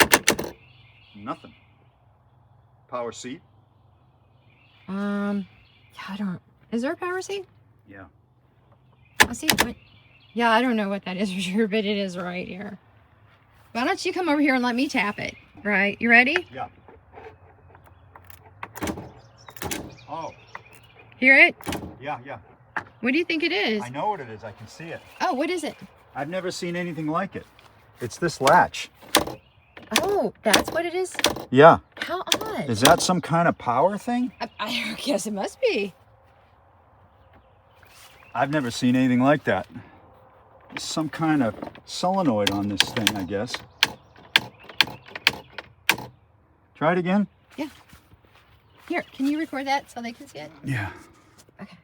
Nothing. Power seat? I don't. Is there a power seat? Yeah. I see. Yeah, I don't know what that is for sure, but it is right here. Why don't you come over here and let me tap it? Right? You ready? Yeah. Oh, Hear it? yeah. What do you think it is? I know what it is. I can see it. Oh, what is it? I've never seen anything like it. It's this latch. Oh, that's what it is? Yeah. How odd. Is that some kind of power thing? I guess it must be. I've never seen anything like that. There's some kind of solenoid on this thing, I guess. Try it again? Yeah. Here, can you record that so they can see it? Yeah. Okay.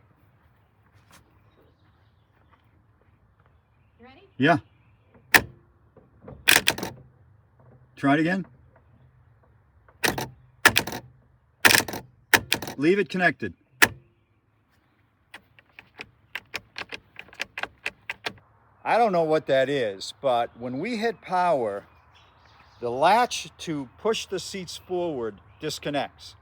You ready? Yeah. Try it again. Leave it connected. I don't know what that is, but when we hit power, the latch to push the seats forward disconnects.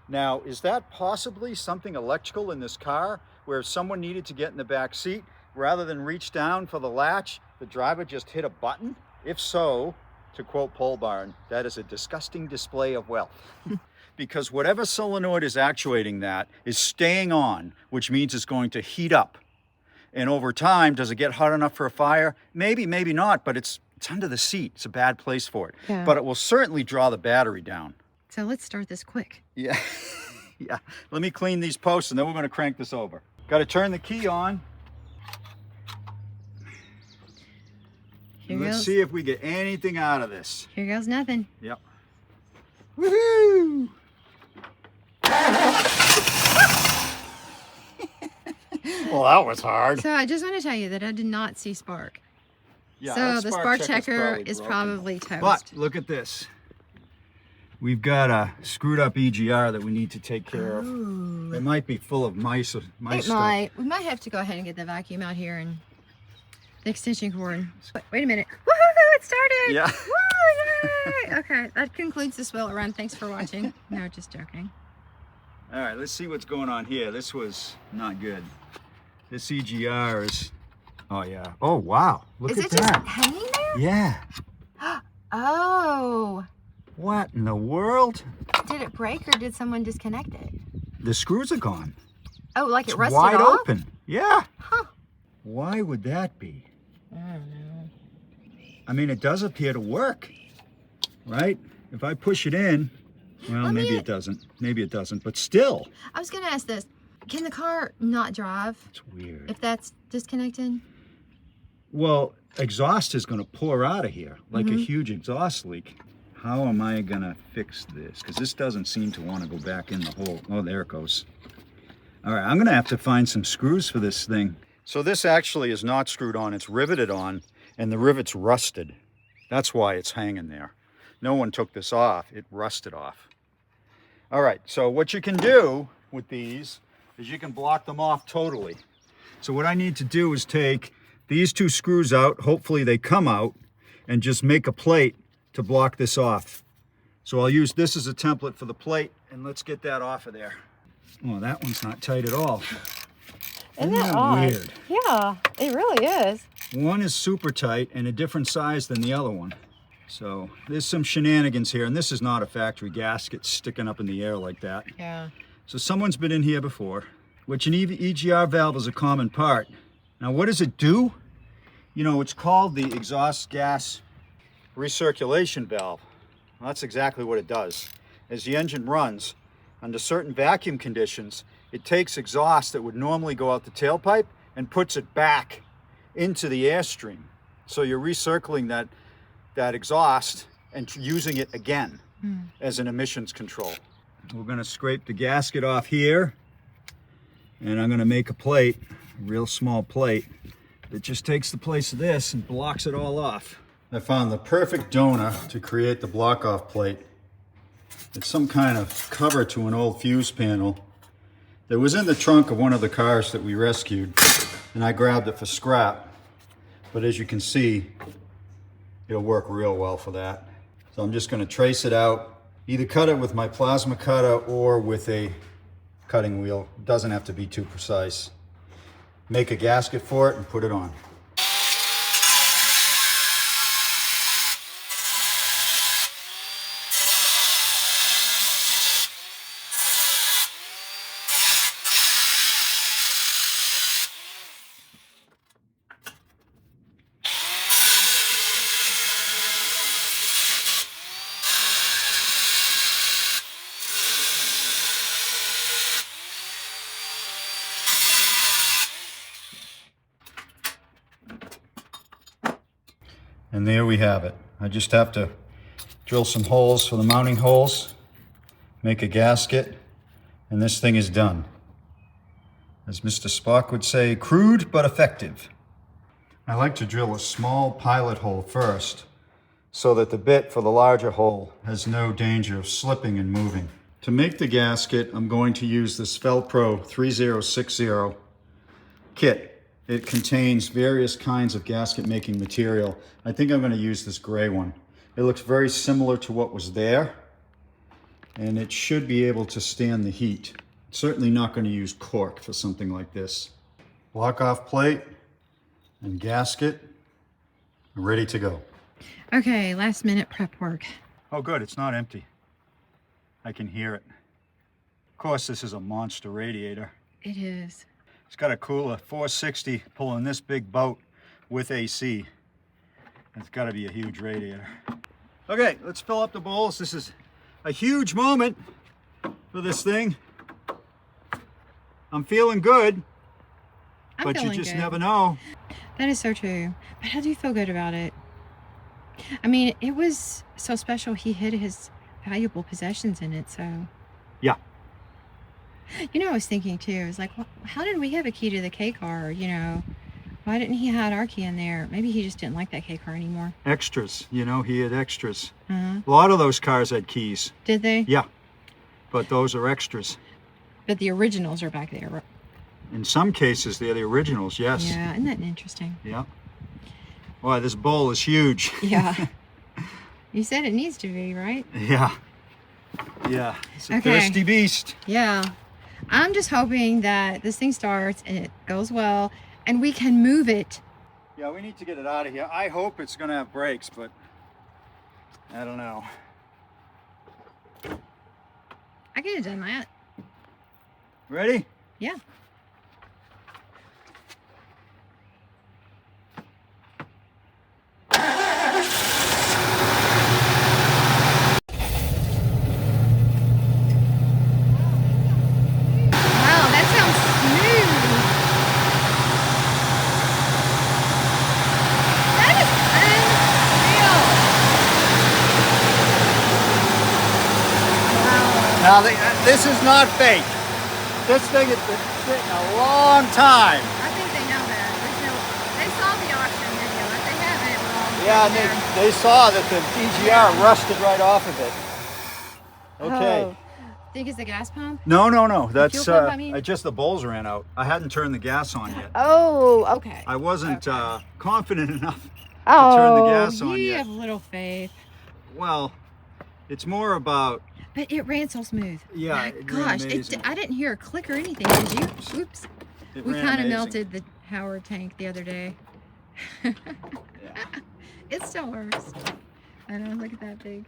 Now, is that possibly something electrical in this car where if someone needed to get in the back seat, rather than reach down for the latch, the driver just hit a button? If so, to quote Pole Barn, that is a disgusting display of wealth. Because whatever solenoid is actuating that is staying on, which means it's going to heat up. And over time, does it get hot enough for a fire? Maybe, maybe not, but it's under the seat. It's a bad place for it. Yeah. But it will certainly draw the battery down. So let's start this quick. Yeah. Yeah. Let me clean these posts and then we're going to crank this over. Got to turn the key on. Here Let's goes. see if we get anything out of this. Here goes nothing. Yep. Woohoo! Well, that was hard. So I just want to tell you that I did not see spark. Yeah, so that the spark checker's checker is broken. probably toast. But look at this. We've got a screwed up EGR that we need to take care of. Ooh. It might be full of mice. It stuff. might. We might have to go ahead and get the vacuum out here and the extension cord. Wait a minute. Woohoo! It started! Yeah. Woo! Yay! Okay, that concludes this Will It Run. Thanks for watching. No, just joking. All right, let's see what's going on here. This was not good. This EGR is, oh yeah. Oh wow, look Is at it just that. hanging there? Yeah. Oh. What in the world? Did it break or did someone disconnect it? The screws are gone. Oh, like It's it rusted wide off? open. Yeah. Huh. Why would that be? I don't know. I mean, it does appear to work, right? If I push it in, well, Let me- maybe it doesn't. Maybe it doesn't, but still. I was going to ask this. Can the car not drive It's weird. if that's disconnected? Well, exhaust is going to pour out of here like Mm-hmm. a huge exhaust leak. How am I going to fix this? Because this doesn't seem to want to go back in the hole. Oh, there it goes. All right, I'm going to have to find some screws for this thing. So this actually is not screwed on, it's riveted on, and the rivet's rusted. That's why it's hanging there. No one took this off, it rusted off. All right, so what you can do with these is you can block them off totally. So what I need to do is take these 2 screws out, hopefully they come out, and just make a plate to block this off. So I'll use this as a template for the plate, and let's get that off of there. Oh, that one's not tight at all. Isn't that odd? Weird? Yeah, it really is. One is super tight and a different size than the other one. So there's some shenanigans here, and this is not a factory gasket sticking up in the air like that. Yeah. So someone's been in here before, which an EGR valve is a common part. Now what does it do? You know, it's called the exhaust gas recirculation valve. Well, that's exactly what it does. As the engine runs, under certain vacuum conditions, it takes exhaust that would normally go out the tailpipe and puts it back into the airstream. So you're recircling that exhaust and using it again as an emissions control. We're going to scrape the gasket off here, and I'm going to make a plate, a real small plate, that just takes the place of this and blocks it all off. I found the perfect donor to create the block-off plate. It's some kind of cover to an old fuse panel that was in the trunk of one of the cars that we rescued, and I grabbed it for scrap. But as you can see, it'll work real well for that. So I'm just going to trace it out, either cut it with my plasma cutter or with a cutting wheel. It doesn't have to be too precise. Make a gasket for it and put it on. And there we have it. I just have to drill some holes for the mounting holes, make a gasket, and this thing is done. As Mr. Spock would say, crude but effective. I like to drill a small pilot hole first, so that the bit for the larger hole has no danger of slipping and moving. To make the gasket, I'm going to use this Felpro 3060 kit. It contains various kinds of gasket making material. I think I'm going to use this gray one. It looks very similar to what was there, and it should be able to stand the heat. Certainly not going to use cork for something like this. Block off plate and gasket are ready to go. Okay, last minute prep work. Oh good, it's not empty. I can hear it. Of course, this is a monster radiator. It is. It's got a cooler 460 pulling this big boat with AC. It's got to be a huge radiator. Okay, let's fill up the bowls. This is a huge moment for this thing. I'm feeling good, but you just never know. That is so true. But how do you feel good about it? I mean, it was so special. He hid his valuable possessions in it, so. Yeah. You know, I was thinking too, I was like, well, how did we have a key to the K car? You know, why didn't he hide our key in there? Maybe he just didn't like that K car anymore. Extras, you know, he had extras. Uh-huh. A lot of those cars had keys. Did they? Yeah, but those are extras. But the originals are back there, right? In some cases, they're the originals, yes. Yeah, isn't that interesting? Yeah. Boy, this bowl is huge. Yeah. You said it needs to be, right? Yeah. Yeah, it's a Okay. thirsty beast. Yeah. I'm just hoping that this thing starts and it goes well and we can move it. Yeah, we need to get it out of here. I hope it's going to have brakes, but I don't know. I could have done that. Ready? Yeah. Wow, that sounds smooth. That is unreal. Wow. Now, this is not fake. This thing has been sitting a long time. I think they know that. Yeah, in there. and they saw that the EGR rusted right off of it. Okay. Oh, think it's the gas pump? No, that's fuel pump, I mean? just the bowls ran out. I hadn't turned the gas on yet. Oh, okay. I wasn't Okay. confident enough. Oh, turn the gas on you yet. have little faith. Well, it's more about, But it ran so smooth. yeah, My it ran gosh, amazing. I didn't hear a click or anything, did you? Oops. It We ran kind of amazing. melted the Howard tank the other day. It still works. I know, look at that big.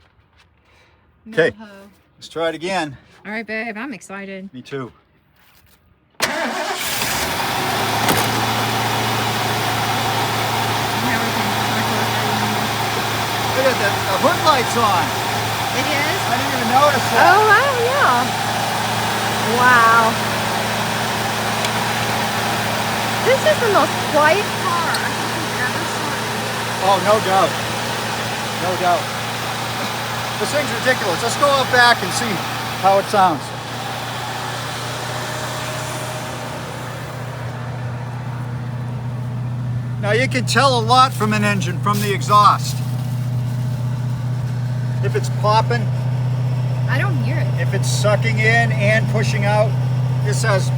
Okay. Moho. Let's try it again. All right, babe, I'm excited. Me too. Howard tank is not close anymore. Look at that, the hood light's on. It is? I didn't even notice that. Oh, wow, yeah. Wow. This is the most quiet car I think we've ever seen. Oh, no doubt. No doubt. This thing's ridiculous. Let's go out back and see how it sounds. Now you can tell a lot from an engine from the exhaust. If it's popping, I don't hear it. if it's sucking in and pushing out, this has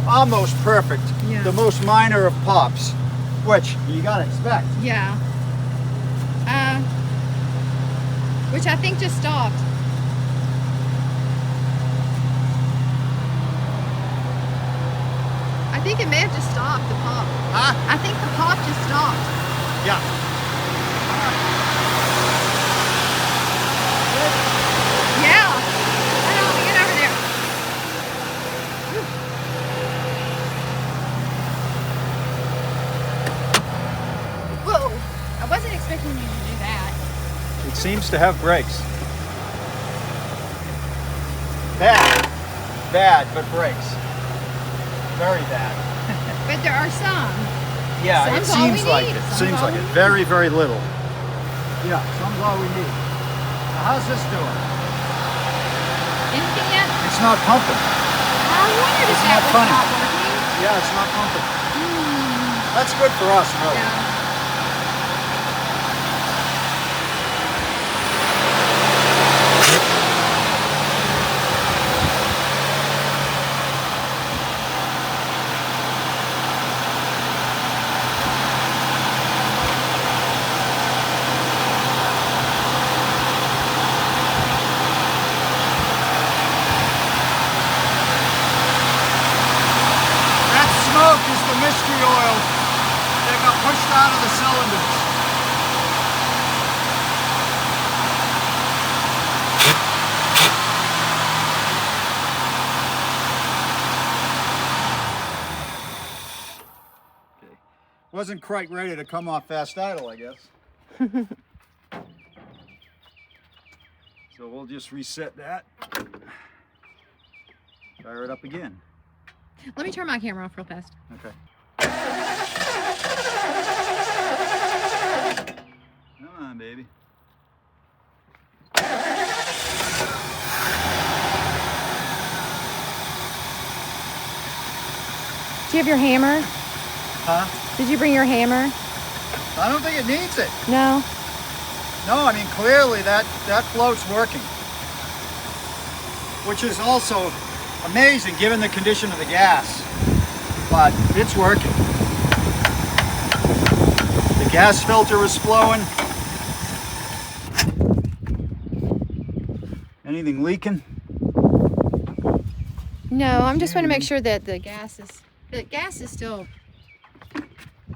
almost perfect, Yeah. the most minor of pops, which you gotta expect. Yeah. Which I think just stopped. I think it may have just stopped, the pop. Huh? I think the pop just stopped. Yeah. Yeah. I know, get over there. Whoa. I wasn't expecting you to do that. It seems to have brakes. Bad, but brakes. Very bad. But there are some. Yeah, it Some's all we seems like need. it. Some's Seems all like we it. need. Very, very little. Yeah, some's all we need. Now, how's this doing? Anything yet? It's not pumping. I wondered if It's that not was funny. not working. Yeah, it's not pumping. That's good for us, really. Yeah. That smoke is the mystery oil that got pushed out of the cylinders. Okay. Wasn't quite ready to come off fast idle, I guess. So we'll just reset that. Fire it up again. Let me turn my camera off real fast. Okay. Come on, baby. Do you have your hammer? Huh? Did you bring your hammer? I don't think it needs it. No. No, I mean, clearly that float's working. Which is also amazing given the condition of the gas. But it's working. The gas filter is flowing. Anything leaking? No, I'm just want to make sure that the gas is still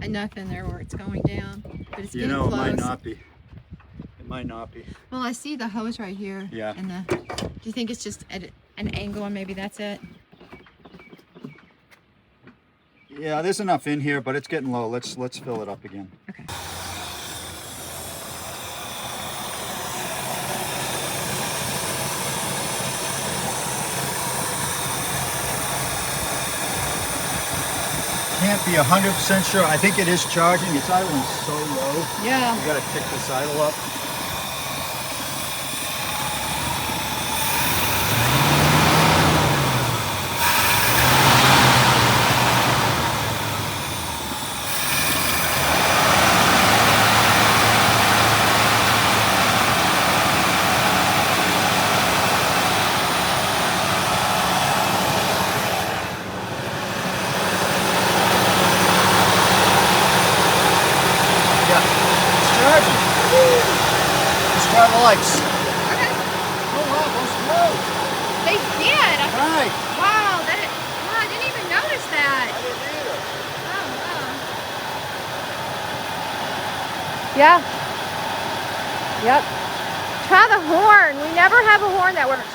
enough in there where it's going down, but it's You getting know, close. it might not be. It might not be. Well, I see the hose right here. Yeah. And do you think it's just at an angle and maybe that's it? Yeah, there's enough in here, but it's getting low. Let's fill it up again. Okay. Can't be 100% sure. I think it is charging. It's idling so low. Yeah. You gotta kick this idle up. Try the lights. Okay. Oh, wow, those glowed. They did. Right. Wow, wow, I didn't even notice that. I didn't either. Oh, wow. Yeah. Yep. Try the horn. We never have a horn that works.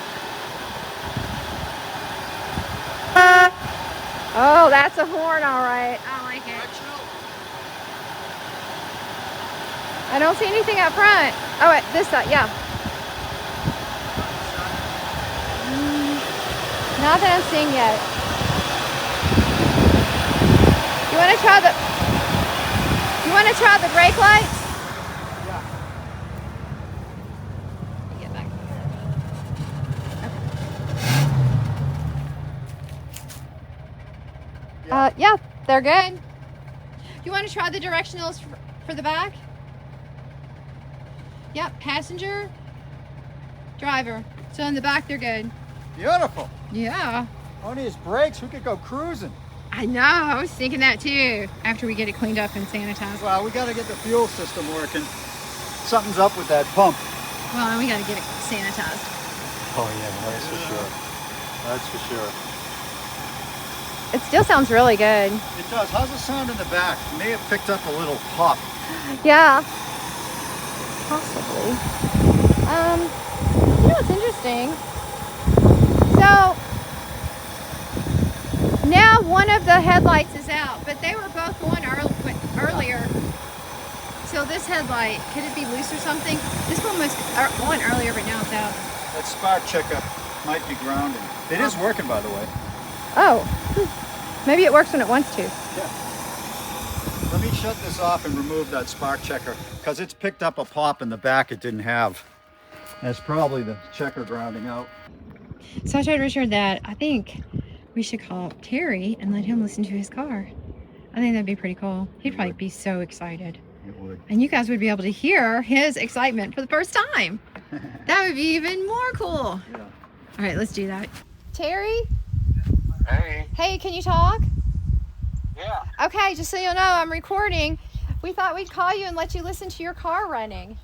Oh, that's a horn, all right. I like it. I don't see anything up front. Oh, wait, this side, yeah. Not that I'm seeing yet. You want to try the brake lights? Yeah. Let me get back. Okay. Yeah, they're good. You want to try the directionals for the back? Yep, passenger, driver. So in the back, they're good. Beautiful. Yeah. Only his brakes, we could go cruising. I know, I was thinking that too, after we get it cleaned up and sanitized. Well, we got to get the fuel system working. Something's up with that pump. Well, and we got to get it sanitized. Oh, yeah, that's for sure. That's for sure. It still sounds really good. It does. How's the sound in the back? It may have picked up a little pop. Yeah. Possibly. You know what's interesting? So, now one of the headlights is out, but they were both on earlier. So this headlight, could it be loose or something? This one was on earlier, but now it's out. That spark checker might be grounded. It is working, by the way. Oh, maybe it works when it wants to. Yeah. Let me shut this off and remove that spark checker because it's picked up a pop in the back it didn't have. That's probably the checker grounding out. So I told Richard that I think we should call Terry and let him listen to his car. I think that'd be pretty cool. He'd probably be so excited. It would. And you guys would be able to hear his excitement for the first time. That would be even more cool. Yeah. All right, let's do that. Terry? Hey. Hey, can you talk? Yeah. Okay, just so you know, I'm recording. We thought we'd call you and let you listen to your car running.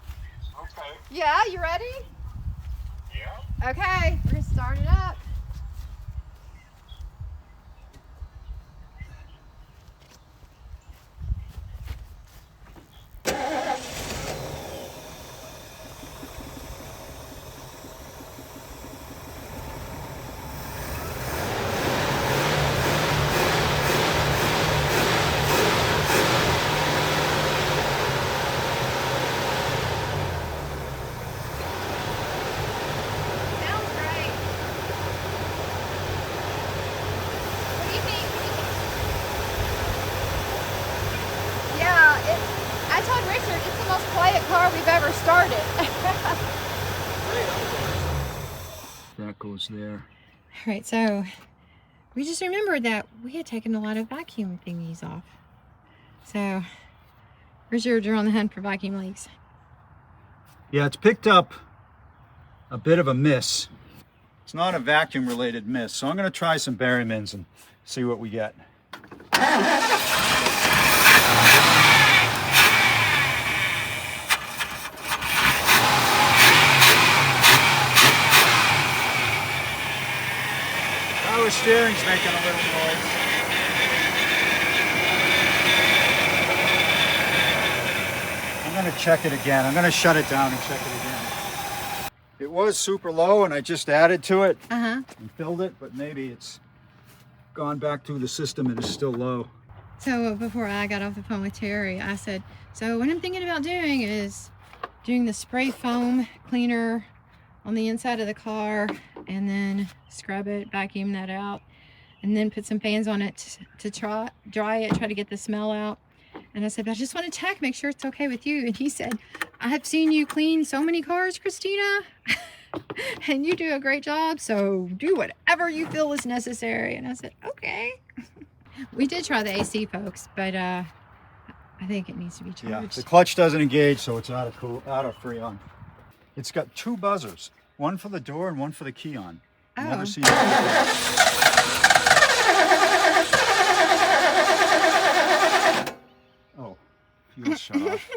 Okay. Yeah, you ready? Yeah. Okay, we're gonna start it up. Sounds great. What do you think? Yeah, I told Richard it's the most quiet car we've ever started. That goes there. All right, so we just remembered that we had taken a lot of vacuum thingies off. So Richard, you're on the hunt for vacuum leaks. Yeah, it's picked up a bit of a miss. It's not a vacuum related miss, so I'm going to try some Berrymans and see what we get. Power steering's making a little noise. I'm going to check it again. I'm going to shut it down and check it again. It was super low and I just added to it Uh-huh. and filled it, but maybe it's gone back through the system and it's still low. So before I got off the phone with Terry, I said, so what I'm thinking about doing is doing the spray foam cleaner on the inside of the car and then scrub it, vacuum that out, and then put some fans on it to dry it, try to get the smell out. And I said, but I just want to check, make sure it's okay with you. And he said, I've seen you clean so many cars, Christina, and you do a great job, so do whatever you feel is necessary. And I said, okay. We did try the AC, folks, but I think it needs to be Yeah, charged. the clutch doesn't engage, so it's out of Freon. It's got two buzzers, one for the door and one for the key on. Never Oh. seen that before. Oh, fuel shut off.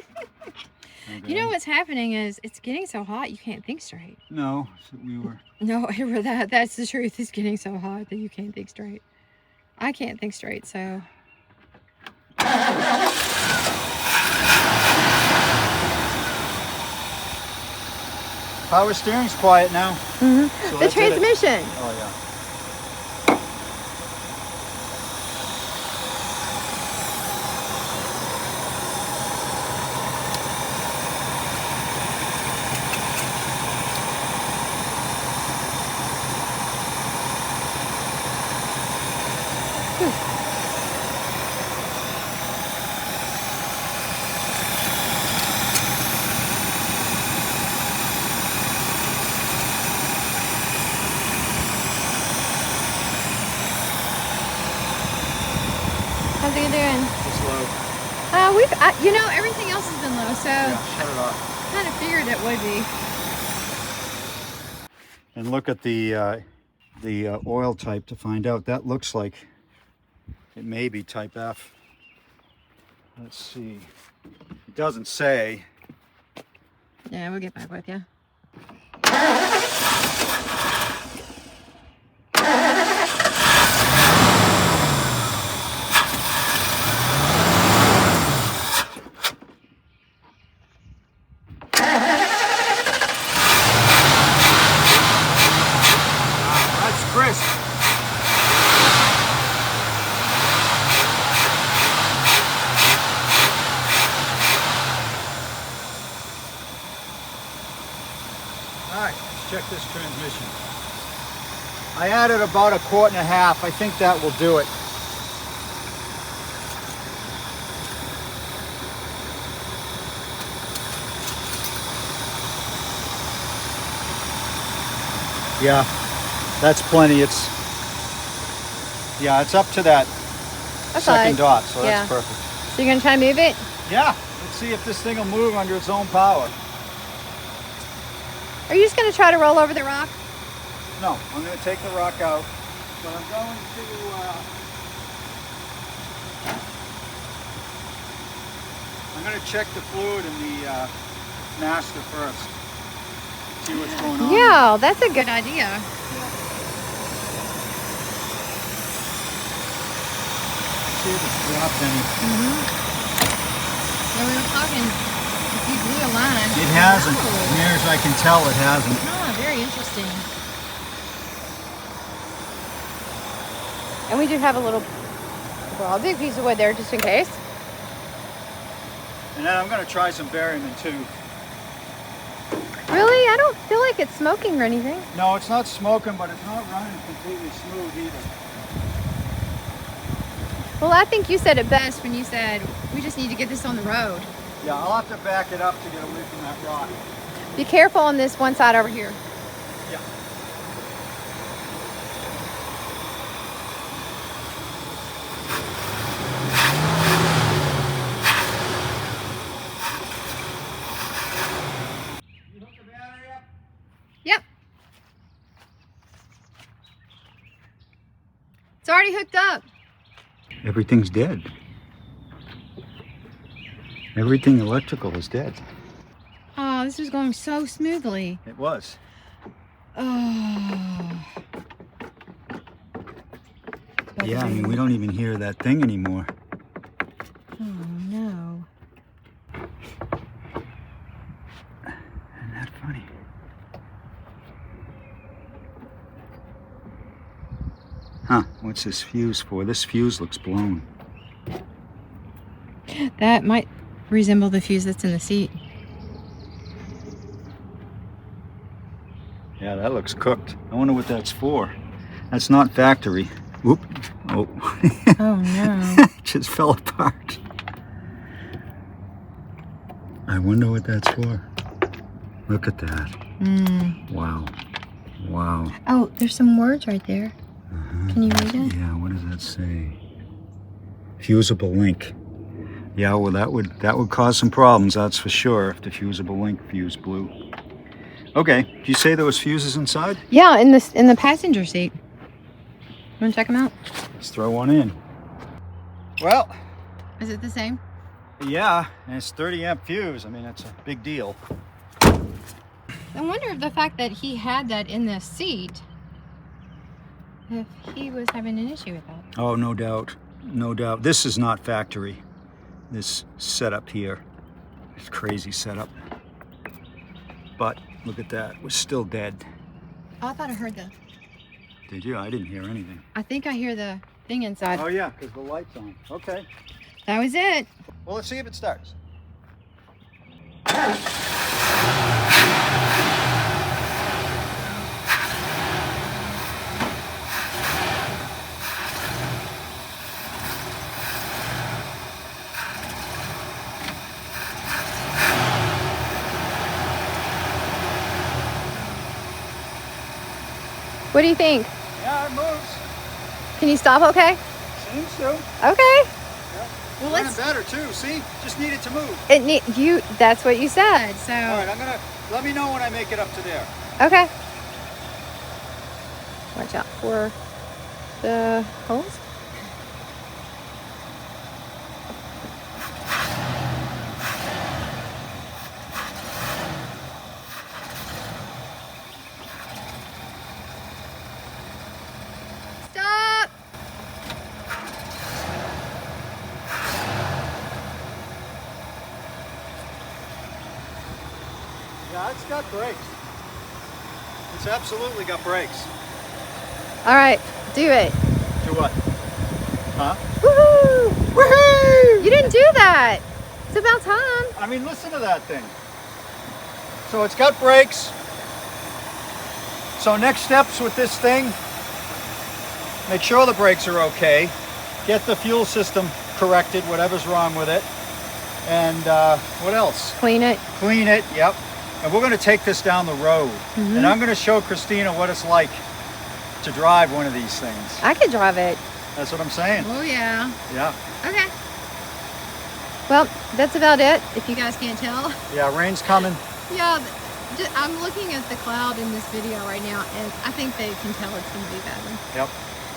You know what's happening? happening is it's getting so hot you can't think straight. No, we were. No, that's the truth. It's getting so hot that you can't think straight. I can't think straight, so. Power steering's quiet now. Mm-hmm. So The that did it. transmission. Oh yeah. How's it doing? It's low. You know, everything else has been low, so Yeah, shut it off. kind of figured it would be. And look at the oil type to find out. That looks like it may be type F. Let's see. It doesn't say. Yeah, we'll get back with you. That's crisp. All right, let's check this transmission. I added about 1.5 quarts. I think that will do it. Yeah, that's plenty. It's up to that That's second all right. dot, so Yeah. that's perfect. So you're gonna try to move it? Yeah, let's see if this thing will move under its own power. Are you just gonna try to roll over the rock? No, I'm going to take the rock out, but I'm going to check the fluid in the master first. See what's going on. Yeah, that's a good idea. See if it's dropped any. Yeah, we were talking. If you blew a line. It hasn't. Oh. As near as I can tell, it hasn't. Oh, very interesting. And we do have a big piece of wood there just in case. And then I'm going to try some Berryman too. Really? I don't feel like it's smoking or anything. No, it's not smoking, but it's not running completely smooth either. Well, I think you said it best when you said we just need to get this on the road. Yeah, I'll have to back it up to get away from that rock. Be careful on this one side over here. Yeah. You hook the battery up? Yep. It's already hooked up. Everything's dead. Everything electrical is dead. Oh, this was going so smoothly. It was. Oh. Yeah, I mean, we don't even hear that thing anymore. Oh, no. Isn't that funny? Huh, what's this fuse for? This fuse looks blown. That might resemble the fuse that's in the seat. Yeah, that looks cooked. I wonder what that's for. That's not factory. Whoop. Oh. Oh, no. It just fell apart. I wonder what that's for. Look at that. Wow. Wow. Oh, there's some words right there. Uh-huh. Can you read it? Yeah, what does that say? Fusible link. Yeah, well, that would cause some problems, that's for sure, if the fusible link fuse blew. Okay, did you say there was fuses inside? Yeah, in the passenger seat. You want to check them out? Let's throw one in. Well, Is it the same? yeah, and it's 30 amp fuse. I mean, that's a big deal. I wonder if the fact that he had that in the seat, if he was having an issue with that. Oh, no doubt. No doubt. This is not factory. This setup here. This crazy setup. But look at that. It was still dead. Oh, I thought I heard the... Did you? I didn't hear anything. I think I hear the thing inside. Oh, yeah, because the light's on. Okay. That was it. Well, let's see if it starts. What do you think? Yeah, it moves. Can you stop okay? Seems to. Okay. Well, let's- better too. See, just need it to move. That's what you said, so. All right, let me know when I make it up to there. Okay. Watch out for the holes. Stop! Yeah, it's got brakes. It's absolutely got brakes. All right, do it. To what? Huh? Woohoo! Woohoo! You didn't do that. It's about time. I mean, listen to that thing. So it's got brakes. So next steps with this thing, make sure the brakes are okay. Get the fuel system corrected, whatever's wrong with it. And what else? Clean it. Clean it, yep. And we're gonna take this down the road. And I'm gonna show Christina what it's like to drive one of these things. I could drive it. That's what I'm saying. Oh, yeah. Yeah. Okay. Well, that's about it, if you guys can't tell. Yeah, rain's coming. Yeah, I'm looking at the cloud in this video right now, and I think they can tell it's going to be bad. Yep.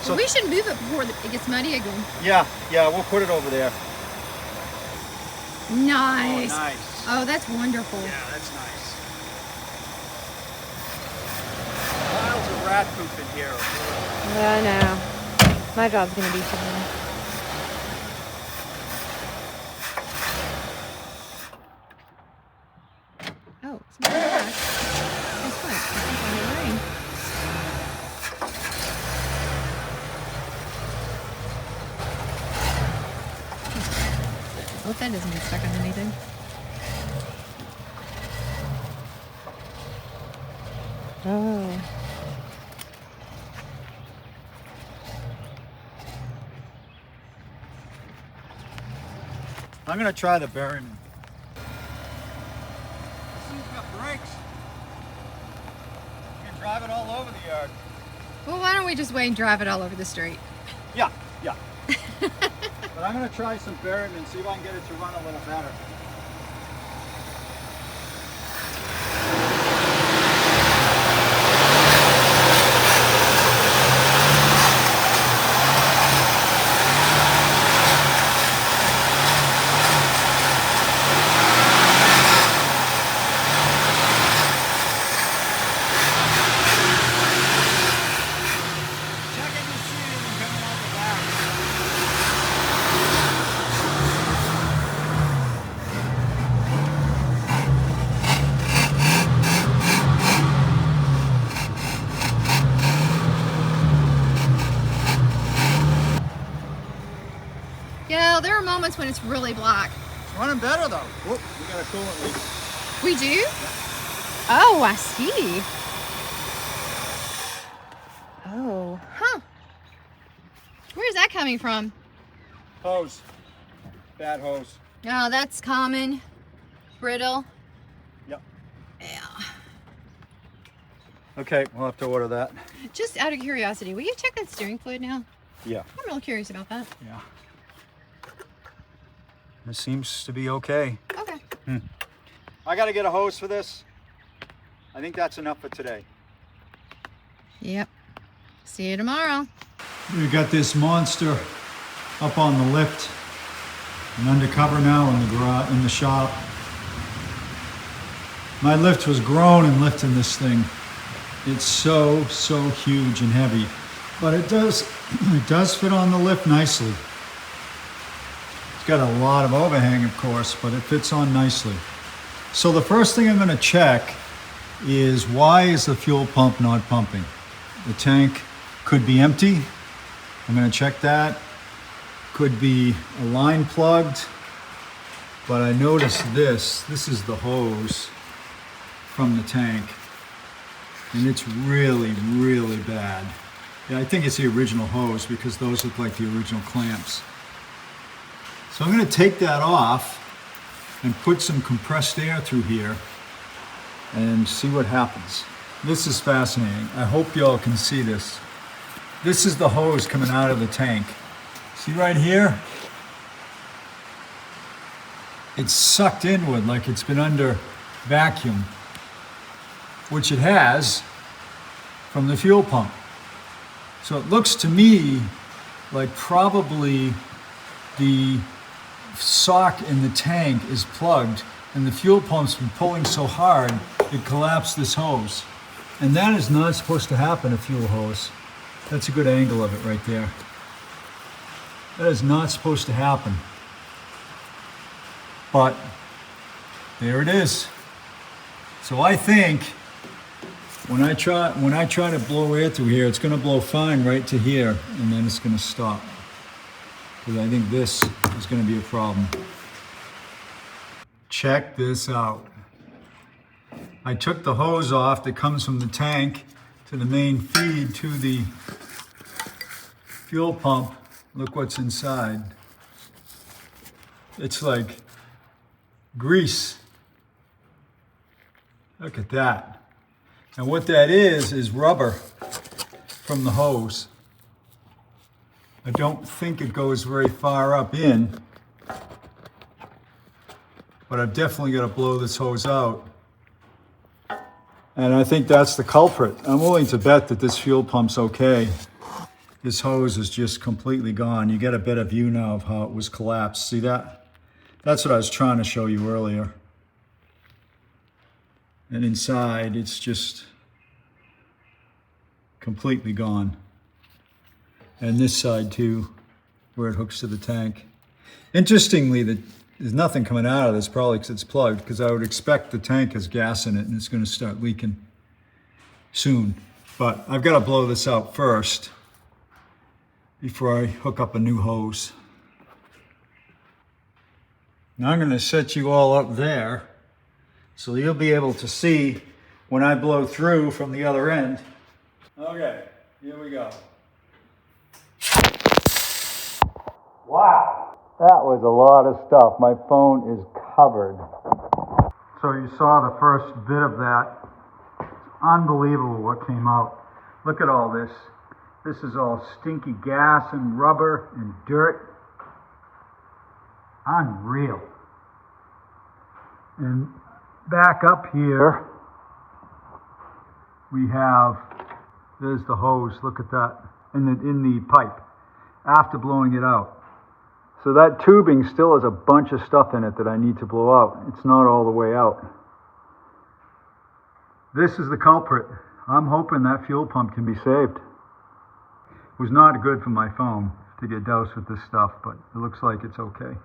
So we should move it before it gets muddy again. Yeah, we'll put it over there. Nice. Oh, nice. Oh, that's wonderful. Yeah, that's nice. Piles of rat poop in here. I know. My job's going to be fun. Oh, it's not bad. Guess what? I think I'm gonna rain. Hope that doesn't get stuck on anything. Oh. I'm gonna try the bearing. This thing's got brakes. You can drive it all over the yard. Well, why don't we just wait and drive it all over the street? Yeah. But I'm gonna try some bearing and see if I can get it to run a little better. Checking the seat and coming out the back. You know, there are moments when it's really black. It's running better though. Whoop, we got a coolant leak. We do? Oh, I see. Oh, huh. Where's that coming from? Hose. Bad hose. Oh, that's common. Brittle. Yep. Yeah. Okay, we'll have to order that. Just out of curiosity, will you check that steering fluid now? Yeah. I'm real curious about that. Yeah. This seems to be okay. Okay. I gotta get a hose for this. I think that's enough for today. Yep. See you tomorrow. We got this monster up on the lift and undercover now in the shop. My lift was groaning lifting this thing. It's so huge and heavy, but it does fit on the lift nicely. It's got a lot of overhang, of course, but it fits on nicely. So the first thing I'm going to check is, why is the fuel pump not pumping? The tank could be empty. I'm going to check that. Could be a line plugged, but I noticed this is the hose from the tank, and it's really bad. Yeah, I think it's the original hose, because those look like the original clamps. So I'm going to take that off and put some compressed air through here and see what happens. This is fascinating. I hope y'all can see this. This is the hose coming out of the tank. See right here? It's sucked inward like it's been under vacuum, which it has from the fuel pump. So it looks to me like probably the sock in the tank is plugged, and the fuel pump's been pulling so hard it collapsed this hose. And that is not supposed to happen, a fuel hose. That's a good angle of it right there. That is not supposed to happen. But there it is. So I think when I try to blow air through here, it's going to blow fine right to here, and then it's going to stop. Because I think this is going to be a problem. Check this out. I took the hose off that comes from the tank to the main feed to the fuel pump. Look what's inside. It's like grease. Look at that. And what that is rubber from the hose. I don't think it goes very far up in, but I've definitely got to blow this hose out. And I think that's the culprit. I'm willing to bet that this fuel pump's okay. This hose is just completely gone. You get a better view now of how it was collapsed. See that? That's what I was trying to show you earlier. And inside, it's just completely gone. And this side too, where it hooks to the tank. Interestingly, there's nothing coming out of this, probably because it's plugged, because I would expect the tank has gas in it and it's going to start leaking soon. But I've got to blow this out first before I hook up a new hose. Now I'm going to set you all up there so you'll be able to see when I blow through from the other end. Okay, here we go. Wow, that was a lot of stuff. My phone is covered. So you saw the first bit of that. It's unbelievable what came out. Look at all this. This is all stinky gas and rubber and dirt. Unreal. And back up here, we have, there's the hose, look at that, in the pipe, after blowing it out. So that tubing still has a bunch of stuff in it that I need to blow out. It's not all the way out. This is the culprit. I'm hoping that fuel pump can be saved. It was not good for my phone to get doused with this stuff, but it looks like it's okay.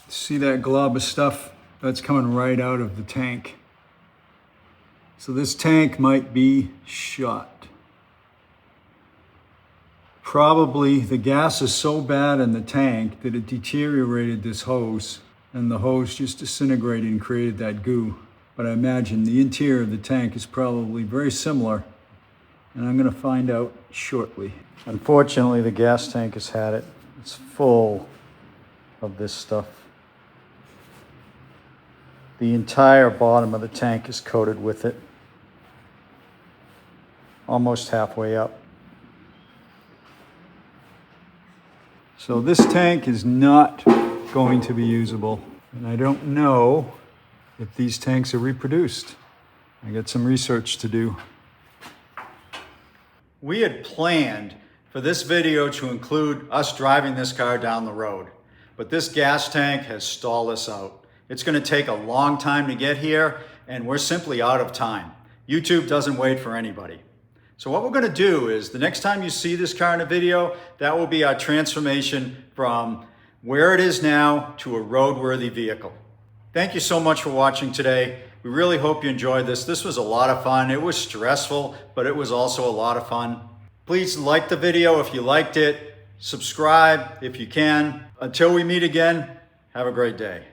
See that glob of stuff? That's coming right out of the tank. So this tank might be shot. Probably the gas is so bad in the tank that it deteriorated this hose, and the hose just disintegrated and created that goo. But I imagine the interior of the tank is probably very similar, and I'm going to find out shortly. Unfortunately, the gas tank has had it. It's full of this stuff. The entire bottom of the tank is coated with it, almost halfway up. So this tank is not going to be usable, and I don't know if these tanks are reproduced. I got some research to do. We had planned for this video to include us driving this car down the road, but this gas tank has stalled us out. It's going to take a long time to get here, and we're simply out of time. YouTube doesn't wait for anybody. So what we're going to do is the next time you see this car in a video, that will be our transformation from where it is now to a roadworthy vehicle. Thank you so much for watching today. We really hope you enjoyed this. This was a lot of fun. It was stressful, but it was also a lot of fun. Please like the video if you liked it. Subscribe if you can. Until we meet again, have a great day.